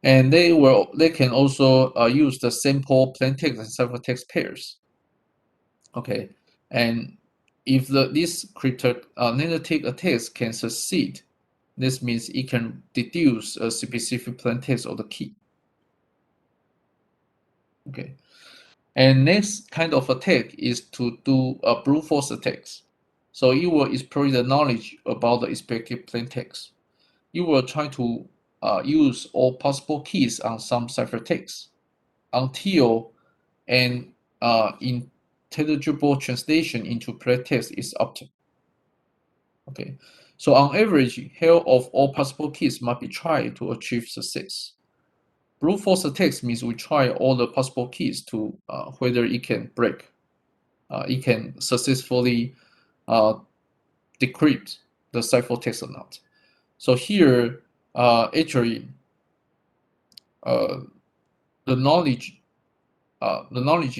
And they can also use the sample plaintext and ciphertext pairs. Okay, and if this cryptanalytic attack can succeed, this means it can deduce a specific plaintext of the key. Okay, and next kind of attack is to do a brute force attacks. So you will exploit the knowledge about the expected plaintext. You will try to use all possible keys on some ciphertext until an intelligible translation into plaintext is obtained. Okay, so on average, half of all possible keys must be tried to achieve success. Brute force attacks means we try all the possible keys to whether it can break, it can successfully uh, decrypt the ciphertext or not. So here, actually, uh, the knowledge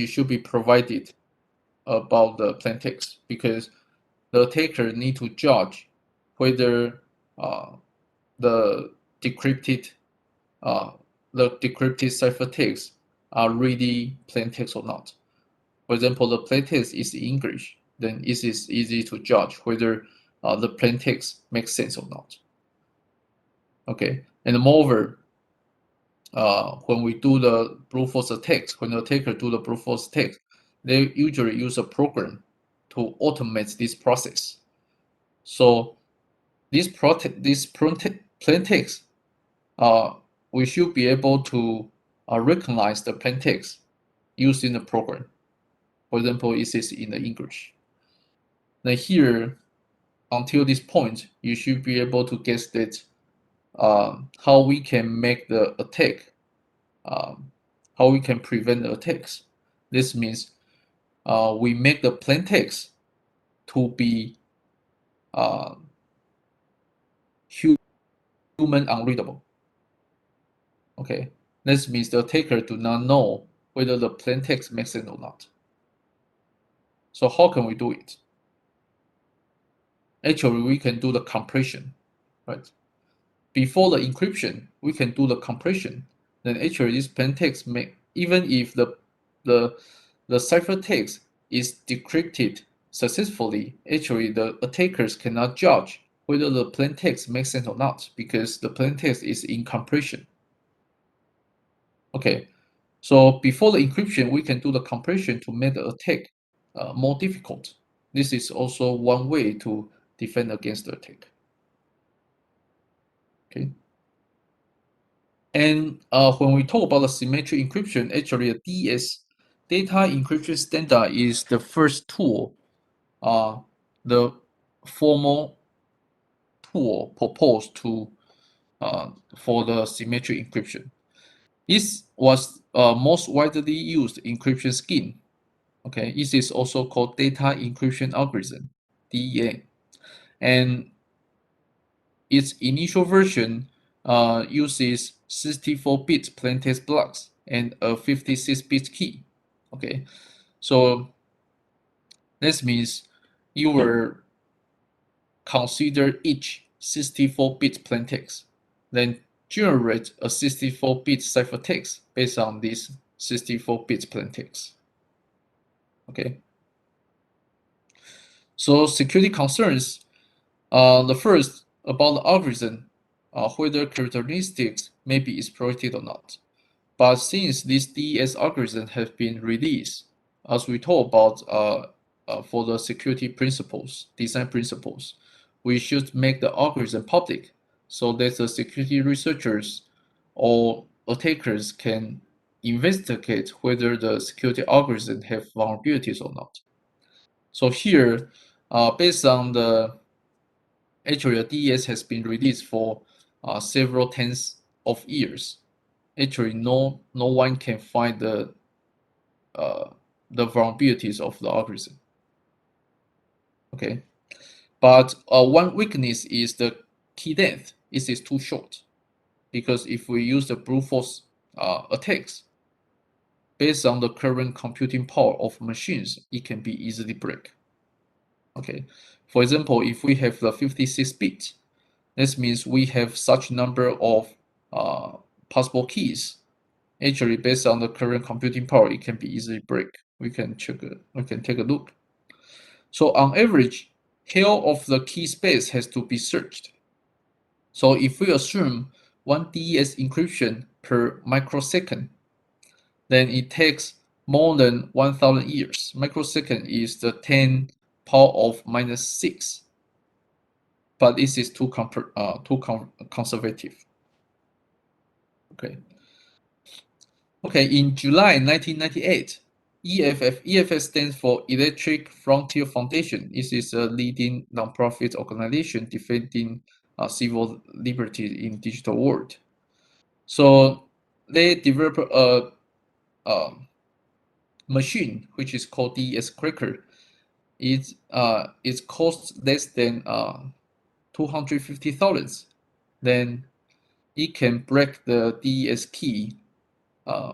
should be provided about the plaintext because the attacker need to judge whether the decrypted uh, ciphertext are really plaintext or not. For example, the plaintext is English, then it is easy to judge whether the plaintext makes sense or not. Okay, and moreover, when we do the brute force attacks, when the attacker do the brute force attacks, they usually use a program to automate this process. So this plaintext, we should be able to recognize the plaintext using the program. For example, it says in the English. Now here, until this point, you should be able to guess that how we can make the attack, um, how we can prevent the attacks. This means we make the plaintext to be uh, human unreadable. Okay, this means the attacker do not know whether the plaintext makes sense or not. So how can we do it? Actually, we can do the compression, right? Before the encryption, we can do the compression. Then actually this plaintext may, even if the the ciphertext is decrypted successfully, actually the attackers cannot judge whether the plaintext makes sense or not because the plaintext is in compression. Okay, so before the encryption, we can do the compression to make the attack more difficult. This is also one way to defend against the attack. Okay. And when we talk about the symmetric encryption, actually a DS data encryption standard is the first tool, the formal tool proposed to for the symmetric encryption. This was most widely used encryption scheme. Okay, this is also called data encryption algorithm, DEA, and its initial version uses 64-bit plaintext blocks and a 56-bit key. Okay, so this means you will consider each 64-bit plaintext, then generate a 64-bit ciphertext based on this 64-bit plaintext. Okay, so security concerns. The first about the algorithm, whether characteristics may be exploited or not. But since this DES algorithm has been released, as we talk about for the security principles, design principles, we should make the algorithm public so that the security researchers or attackers can investigate whether the security algorithm have vulnerabilities or not. So here, based on actually the DES has been released for several tens of years. Actually, no one can find uh, the vulnerabilities of the algorithm. Okay, but one weakness is the key length. It is too short because if we use the brute force attacks based on the current computing power of machines, it can be easily break. Okay, for example, if we have the 56 bit, this means we have such number of uh, possible keys. Actually, based on the current computing power, it can be easily break. We can take a look. So on average, half of the key space has to be searched. So if we assume 1 DES encryption per microsecond, then it takes more than 1,000 years. Microsecond is the 10 power of minus 6, but this is too conservative. Okay. Okay, in July 1998, EFF stands for Electric Frontier Foundation. This is a leading nonprofit organization defending civil liberties in digital world. So they develop a machine which is called DES Cracker. It costs less than 250,000. Then it can break the DES key uh,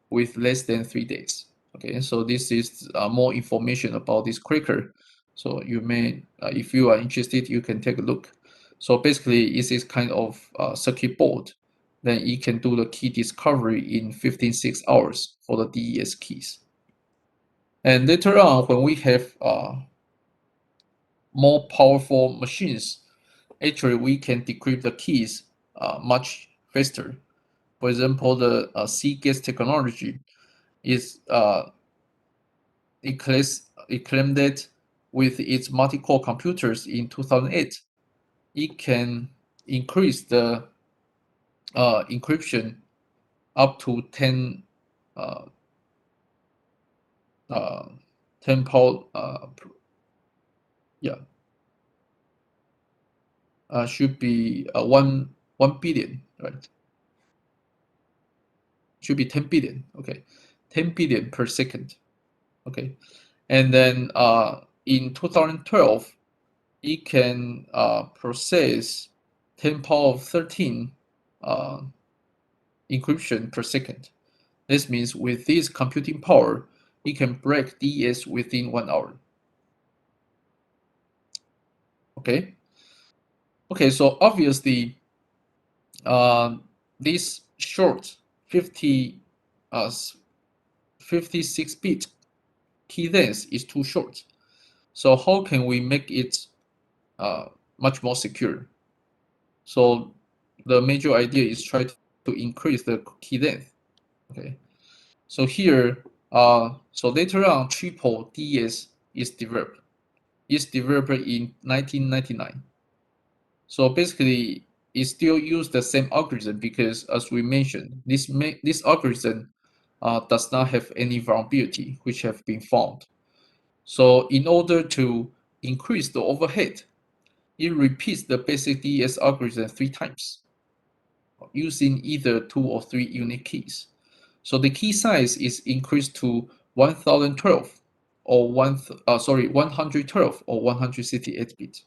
with less than 3 days. Okay, so this is more information about this cracker. So you may, if you are interested, you can take a look. So basically, it is kind of circuit board. Then it can do the key discovery in 15 hours for the DES keys. And later on, when we have more powerful machines, actually we can decrypt the keys much faster. For example, the C-gas technology is it claimed that with its multi-core computers in 2008, it can increase the encryption up to 10 uh, uh, 10 power yeah should be 1 billion, right? Should be 10 billion. Okay, 10 billion per second. Okay, and then in 2012 it can process 10 power of 13 uh, encryption per second. This means with this computing power, it can break DES within 1 hour. Okay. Okay. So obviously, uh, this short 50, 56-bit key length is too short. So how can we make it much more secure? So the major idea is try to increase the key length. Okay. So here, so later on, triple DES is developed. It's developed in 1999. So basically, it still use the same algorithm because, as we mentioned, this algorithm does not have any vulnerability which have been found. So in order to increase the overhead, it repeats the basic DES algorithm 3 times using either 2 or 3 unique keys. So the key size is increased to 1012 or 112 or 168 bits.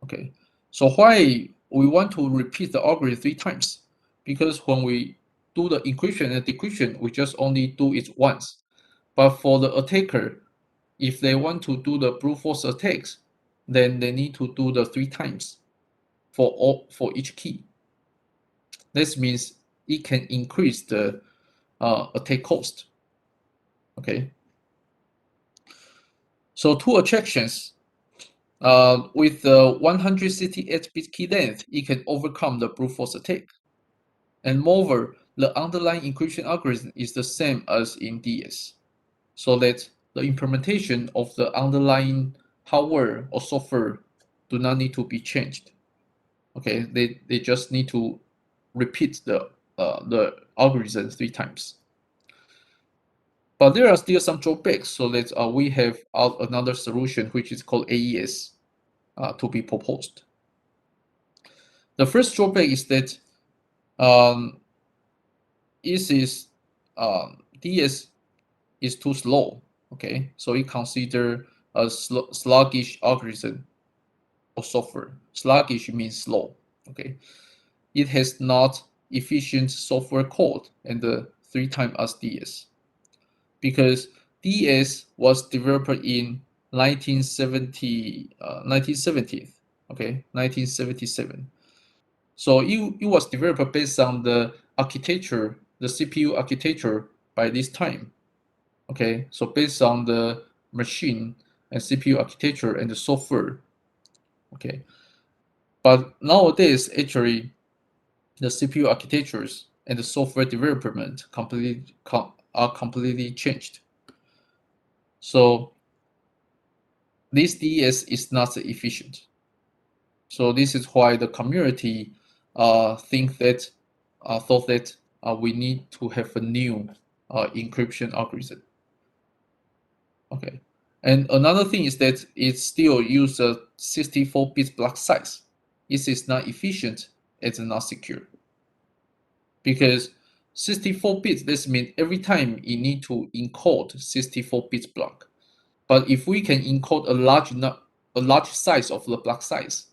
Okay. So why we want to repeat the algorithm 3 times? Because when we do the encryption and decryption, we just only do it once. But for the attacker, if they want to do the brute force attacks, then they need to do the 3 times for each key. This means it can increase the attack cost. Okay. So two attractions. With the 168-bit key length, it can overcome the brute force attack. And moreover, the underlying encryption algorithm is the same as in DS, so that the implementation of the underlying hardware or software do not need to be changed. Okay, they just need to repeat the algorithm 3 times. But there are still some drawbacks, so that we have another solution which is called AES to be proposed. The first drawback is that um, DS is too slow. Okay, so it consider a sluggish algorithm or software. Sluggish means slow. Okay, it has not efficient software code and 3 times as DS, because DS was developed in 1970, okay, 1977. So it was developed based on the architecture, the CPU architecture by this time. Okay, so based on the machine and CPU architecture and the software. Okay, but nowadays actually the CPU architectures and the software development are completely changed. So this DS is not efficient. So this is why the community thought that we need to have a new encryption algorithm. Okay, and another thing is that it still uses a 64-bit block size. This is not efficient. It's not secure, because 64 bits. This means every time you need to encode 64-bit block. But if we can encode a large size of the block size,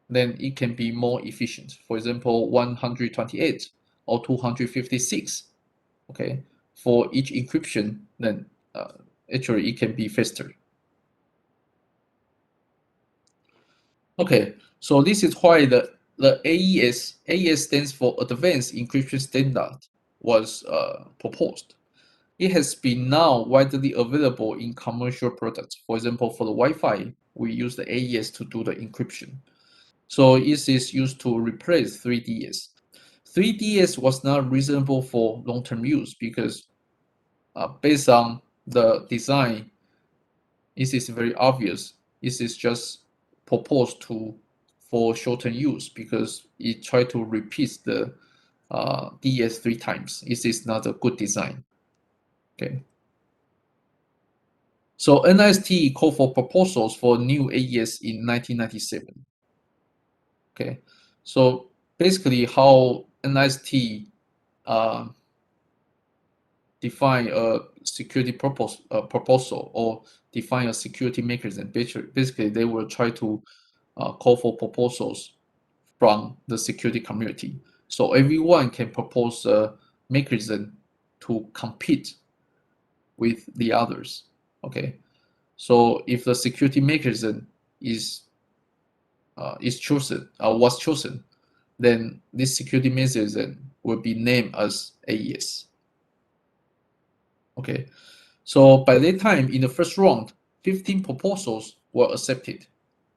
then it can be more efficient. For example, 128 or 256. Okay, for each encryption, then actually it can be faster. Okay, so this is why the AES stands for Advanced Encryption Standard was proposed. It has been now widely available in commercial products. For example, for the Wi-Fi, we use the AES to do the encryption. So it is used to replace 3DS. 3DS was not reasonable for long-term use because based on the design, it is very obvious. It is just proposed to for short-term use because it tried to repeat the DS 3 times. It is not a good design. Okay. So NIST called for proposals for new AES in 1997. Okay. So basically, how NIST uh, define a security proposal or define a security mechanism. Basically, they will try to call for proposals from the security community. So everyone can propose a mechanism to compete with the others. Okay. So if the security mechanism is chosen was chosen, then this security mechanism will be named as AES. Okay. So by that time, in the first round, 15 proposals were accepted,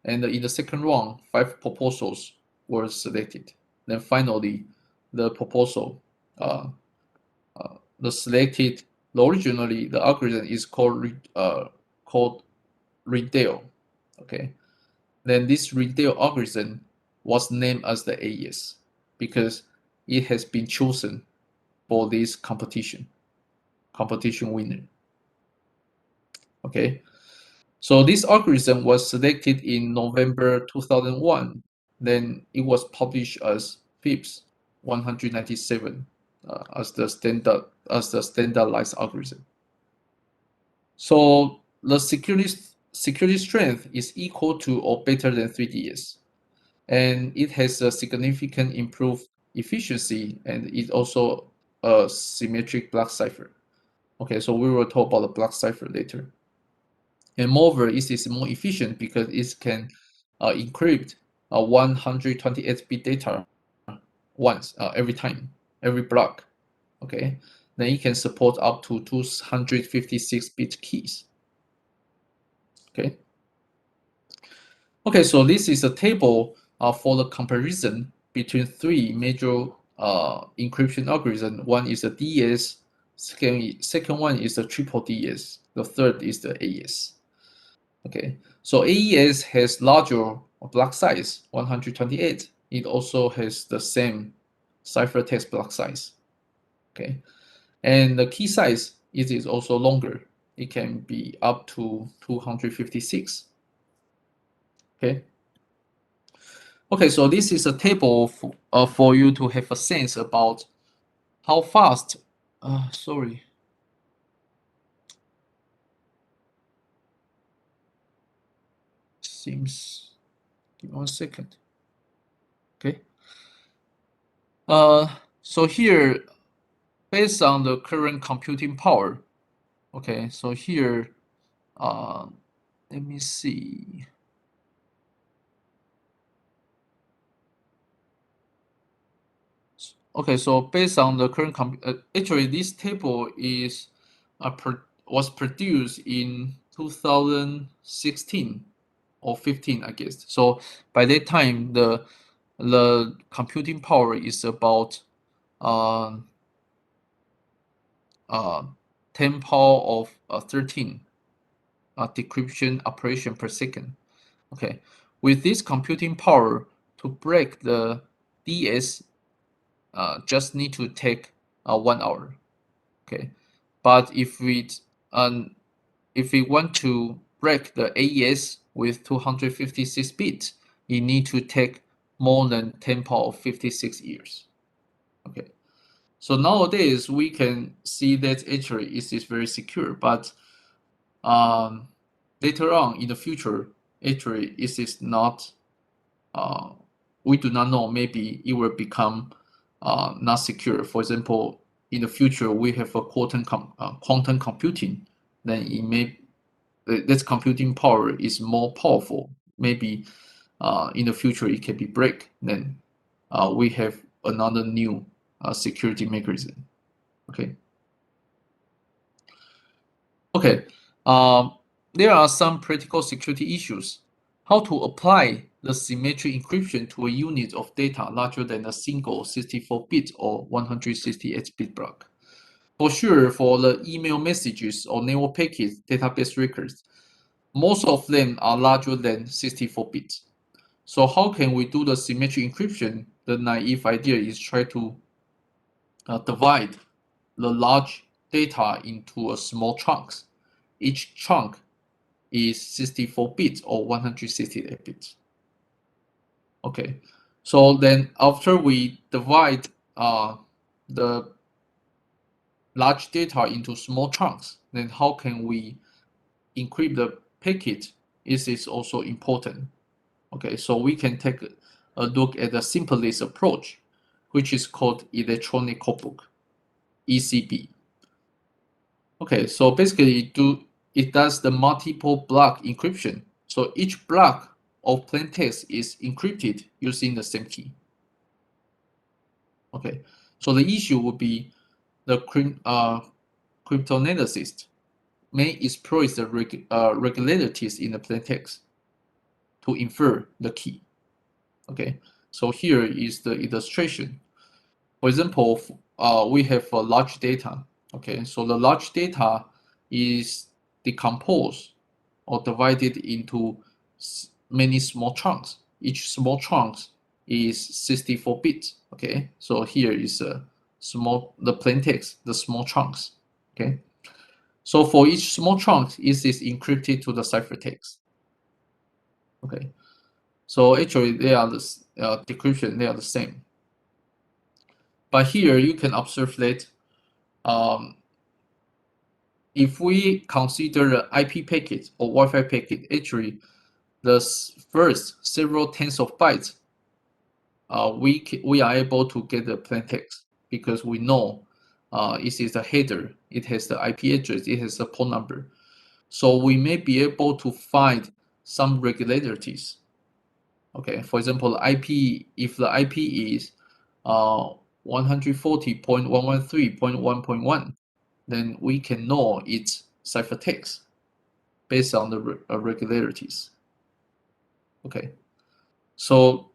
and in the second round, 5 proposals were selected. Then finally, the proposal, uh, the selected, originally the algorithm is called Redale. Okay. Then this Redale algorithm was named as the AES because it has been chosen for this competition winner. Okay. So this algorithm was selected in November 2001. Then it was published as FIPS 197 as the standardized algorithm. So the security strength is equal to or better than 3DS, and it has a significant improved efficiency, and it also a symmetric block cipher. Okay, so we will talk about the block cipher later. And moreover, it is more efficient because it can encrypt 128-bit data once every time, every block. Okay, then it can support up to 256-bit keys. Okay. Okay, so this is a table for the comparison between 3 major encryption algorithm. One is the DS, second one is the triple DS, the third is the AES. Okay, so AES has larger block size, 128. It also has the same ciphertext block size. Okay, and the key size is also longer. It can be up to 256. Okay. Okay, so this is a table for you to have a sense about how fast. Sorry. Seems. Give me 1 second. Okay. So here, based on the current computing power. Okay, so here, uh, let me see. Okay, so based on the current actually this table is was produced in 2016 or 15, I guess. So by that time, the computing power is about uh, uh, 10 power of 13 decryption operation per second. Okay, with this computing power to break the DS, just need to take 1 hour. Okay, but if we want to break the AES with 256 bits, you need to take more than 10 power of 56 years. Okay, so nowadays we can see that actually it is very secure, but um, later on in the future, actually it is not. Uh, we do not know. Maybe it will become not secure. For example, in the future we have a quantum computing, then it may this computing power is more powerful. Maybe in the future it can be break. Then we have another new security mechanism. Okay. Okay. Um, there are some practical security issues. How to apply the symmetric encryption to a unit of data larger than a single 64-bit or 168-bit block. For sure, for the email messages or network packets database records, most of them are larger than 64 bits. So how can we do the symmetric encryption? The naive idea is try to divide the large data into a small chunks. Each chunk is 64 bits or 168 bits. Okay, so then after we divide the large data into small chunks, then how can we encrypt the packet? This is also important. Okay, so we can take a look at the simplest approach, which is called electronic codebook, ECB. Okay, so basically it does the multiple block encryption. So each block of plain text is encrypted using the same key. Okay, so the issue would be the cryptanalyst may exploit the regularities in the plain text to infer the key. Okay, so here is the illustration. For example, we have large data. Okay, so the large data is decomposed or divided into many small chunks. Each small chunk is 64 bits. Okay, so here is the plain text, the small chunks. Okay, so for each small chunk, it is encrypted to the ciphertext. Okay, so actually they are the decryption. They are the same. But here you can observe that um, if we consider the IP packet or Wi-Fi packet, actually the first several tens of bytes, we are able to get the plain text because we know it is a header, it has the IP address, it has a port number. So we may be able to find some regularities. Okay, for example, the IP, if the IP is 140.113.1.1, then we can know its ciphertext based on the regularities. Okay, so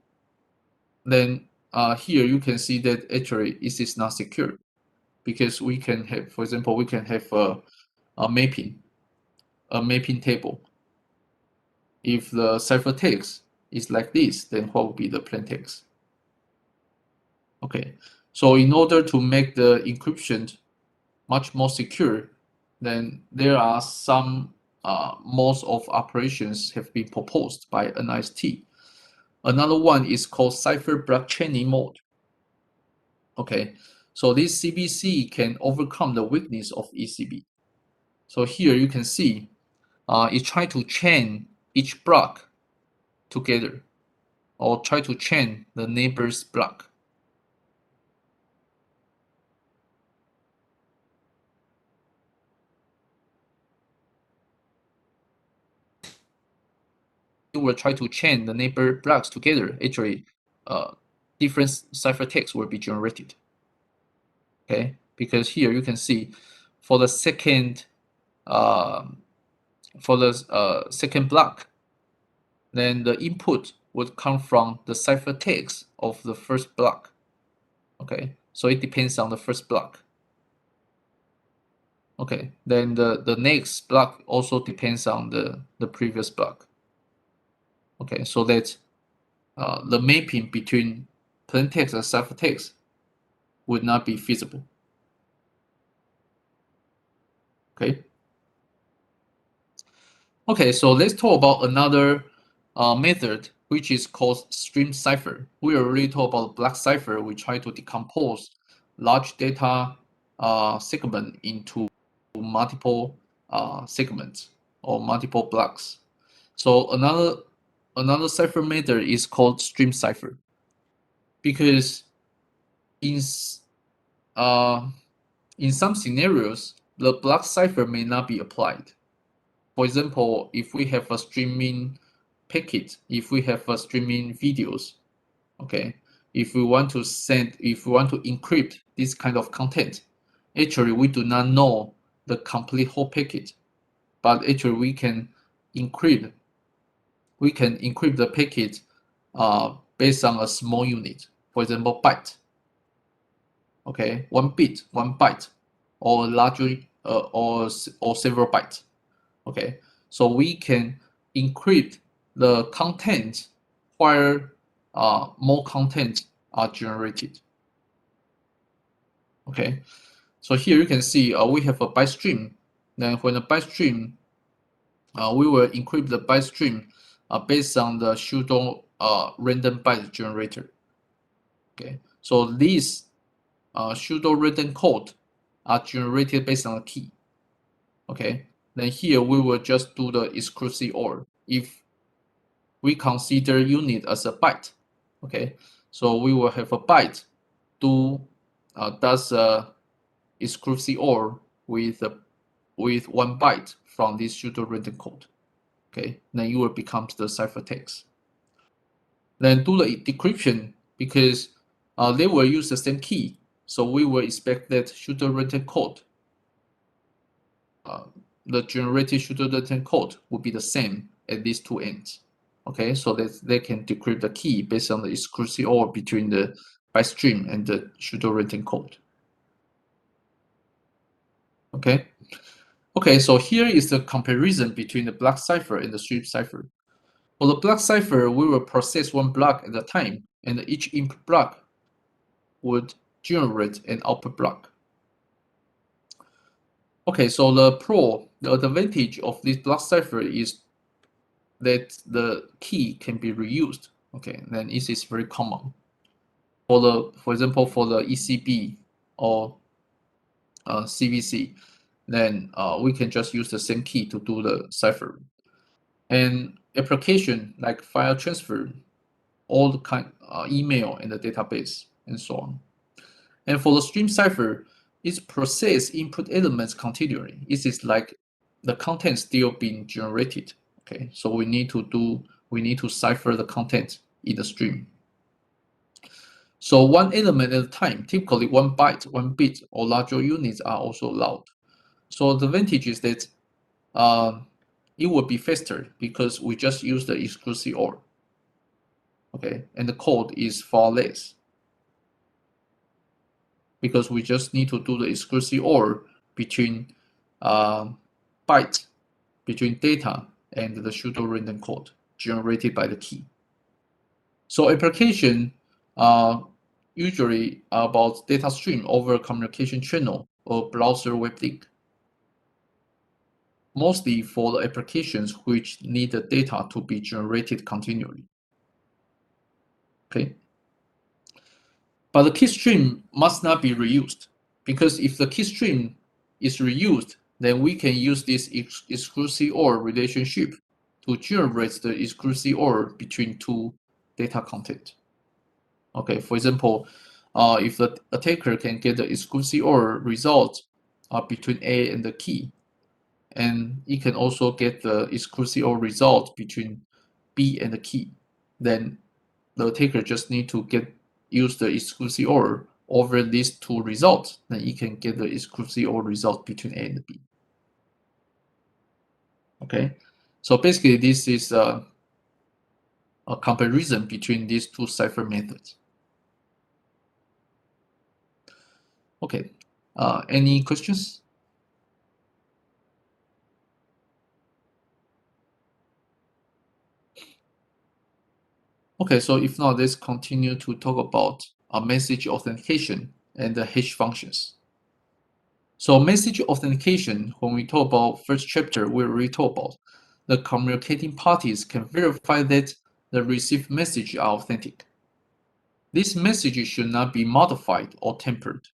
then here you can see that actually it is not secure because we can have, for example, we can have a mapping table. If the ciphertext is like this, then what would be the plaintext? Okay, so in order to make the encryption much more secure, then there are some modes of operations have been proposed by NIST. Another one is called cipher blockchaining mode. Okay, so this CBC can overcome the weakness of ECB. So here you can see it try to chain each block together or try to chain the neighbor's block. It will try to chain the neighbor blocks together. Actually, different ciphertext will be generated. Okay, because here you can see for the second second block, then the input would come from the ciphertext of the first block. Okay, so it depends on the first block. Okay, then the next block also depends on the previous block. Okay, so that the mapping between plaintext and ciphertext would not be feasible. Okay. Okay, so let's talk about another method, which is called stream cipher. We already talked about block cipher. We try to decompose large data segment into multiple segments or multiple blocks. So another cipher method is called stream cipher, because in uh, in some scenarios the block cipher may not be applied. For example, if we have a streaming packet, if we have a streaming videos, okay, if we want to encrypt this kind of content, actually we do not know the complete whole packet, but actually encrypt we can encrypt the packet based on a small unit, for example, byte. Okay, one bit, one byte, or larger or several bytes. Okay, so we can encrypt the content while more content are generated. Okay, so here you can see we have a byte stream. Then when the byte stream, we will encrypt the byte stream based on the pseudo random byte generator. Okay, so these pseudo random code are generated based on a key. Okay, then here we will just do the exclusive OR if we consider unit as a byte. Okay, so we will have a byte does exclusive OR with one byte from this pseudo random code. Okay, then it will become the ciphertext. Then do the decryption, because they will use the same key, so we will expect that pseudo random code, the generated pseudo random code will be the same at these two ends. Okay, so that they can decrypt the key based on the exclusive OR between the byte stream and the pseudo random code. Okay. Okay, so here is the comparison between the block cipher and the stream cipher. For the block cipher, we will process one block at a time, and each input block would generate an output block. Okay, so the advantage of this block cipher is that the key can be reused. Okay, then this is very common. For example, for the ECB or CVC, then we can just use the same key to do the cipher. And application like file transfer, all the kind email in the database, and so on. And for the stream cipher, it's process input elements continually. It is like the content still being generated. Okay, so we need to cipher the content in the stream. So one element at a time, typically one byte, one bit, or larger units are also allowed. So the advantage is that it will be faster because we just use the exclusive OR. Okay, and the code is far less. because we just need to do the exclusive OR between byte, between data and the pseudo random code generated by the key. So application usually about data stream over a communication channel or browser web link, mostly for the applications which need the data to be generated continually. Okay. But the key stream must not be reused, because if the key stream is reused, then we can use this exclusive OR relationship to generate the exclusive OR between two data content. Okay, for example, if the attacker can get the exclusive OR result between A and the key, and it can also get the exclusive OR result between B and the key, then the attacker just need to use the exclusive OR over these two results, then it can get the exclusive OR result between A and B. Okay, so basically this is a comparison between these two cipher methods. Okay, any questions? Okay, so if not, let's continue to talk about message authentication and the hash functions. So message authentication, when we talk about first chapter, we already talk about the communicating parties can verify that the received message are authentic. These messages should not be modified or tampered.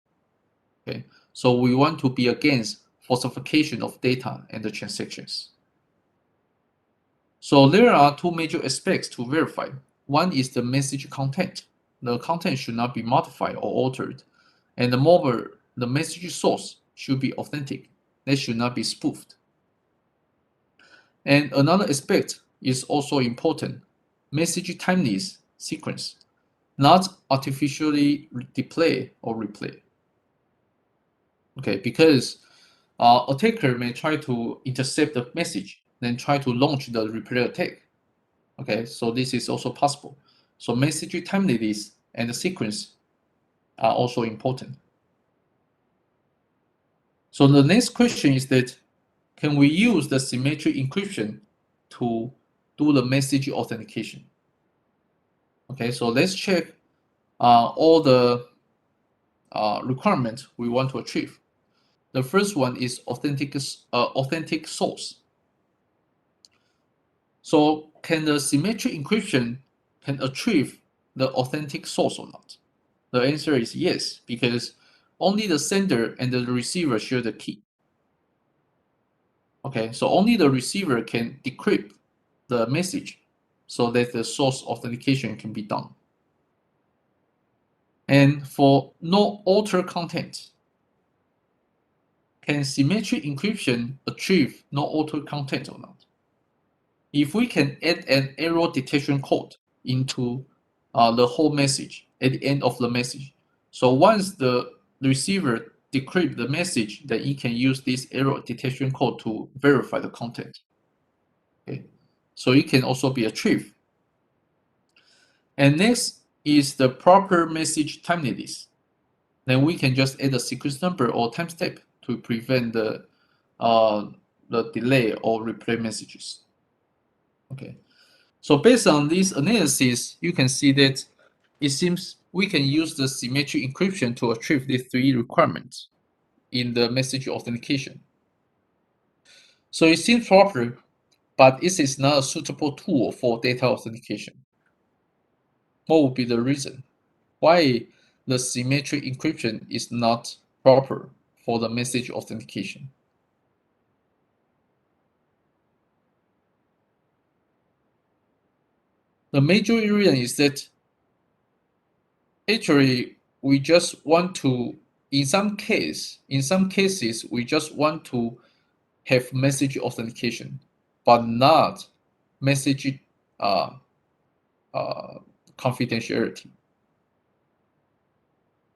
Okay, so we want to be against falsification of data and the transactions. So there are two major aspects to verify. One is the message content. The content should not be modified or altered. And moreover, the message source should be authentic. They should not be spoofed. And another aspect is also important. Message timeliness sequence, not artificially display or replay. Okay, because attacker may try to intercept the message, then try to launch the replay attack. Okay, so this is also possible. So message timeliness and the sequence are also important. So the next question is that, can we use the symmetric encryption to do the message authentication? Okay, so let's check all the requirements we want to achieve. The first one is authentic source. So can the symmetric encryption can achieve the authentic source or not? The answer is yes, because only the sender and the receiver share the key. Okay, so only the receiver can decrypt the message so that the source authentication can be done. And for no alter content, can symmetric encryption achieve no alter content or not? If we can add an error detection code into the whole message at the end of the message, so once the receiver decrypt the message, then it can use this error detection code to verify the content. Okay, so it can also be achieved. And next is the proper message timeliness. Then we can just add a sequence number or timestamp to prevent the delay or replay messages. Okay, so based on this analysis, you can see that it seems we can use the symmetric encryption to achieve these three requirements in the message authentication. So it seems proper, but it is not a suitable tool for data authentication. What would be the reason why the symmetric encryption is not proper for the message authentication? The major reason is that actually we just want to, in some cases, we just want to have message authentication, but not message uh, uh, confidentiality.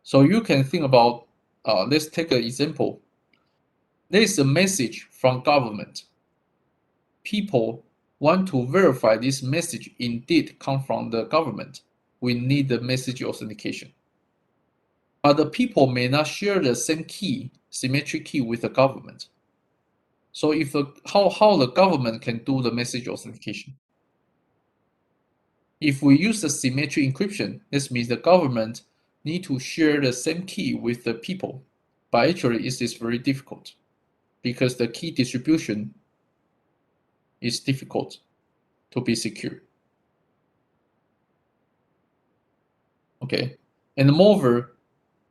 So you can think about, let's take an example. There is a message from government. People want to verify this message indeed come from the government. We need the message authentication. but the people may not share the same key, symmetric key with the government. So if how the government can do the message authentication? If we use the symmetric encryption, this means the government need to share the same key with the people. But actually, it is very difficult because the key distribution is difficult to be secure. Okay, and moreover,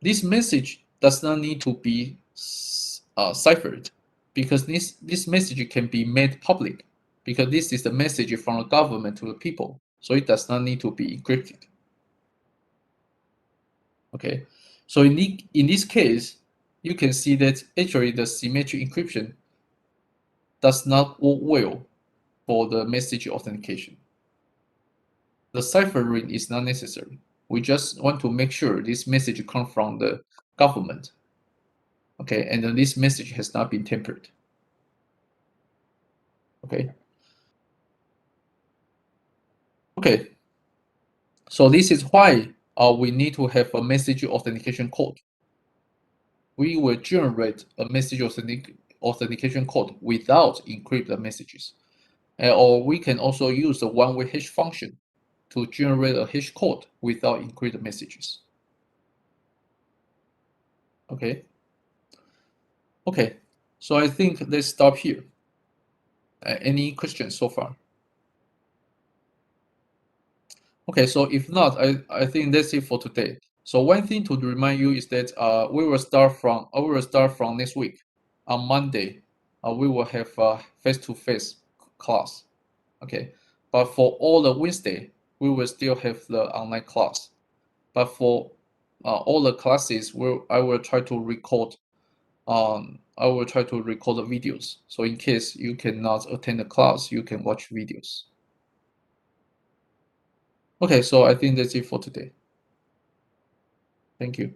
this message does not need to be ciphered because this message can be made public because this is the message from the government to the people, so it does not need to be encrypted. Okay, so in this case, you can see that actually the symmetric encryption does not work well for the message authentication. The ciphering is not necessary. We just want to make sure this message comes from the government. Okay, and then this message has not been tampered. Okay. Okay. So this is why we need to have a message authentication code. We will generate a message authentication code without encrypt the messages. Or we can also use the one-way hash function to generate a hash code without encrypt the messages. Okay. Okay. So I think let's stop here. Any questions so far? Okay, so if not, I think that's it for today. So one thing to remind you is that we will start from next week. On Monday, we will have a face-to-face class. Okay, but for all the Wednesday, we will still have the online class. But for all the classes, I will try to record. I will try to record the videos. So in case you cannot attend the class, you can watch videos. Okay, so I think that's it for today. Thank you.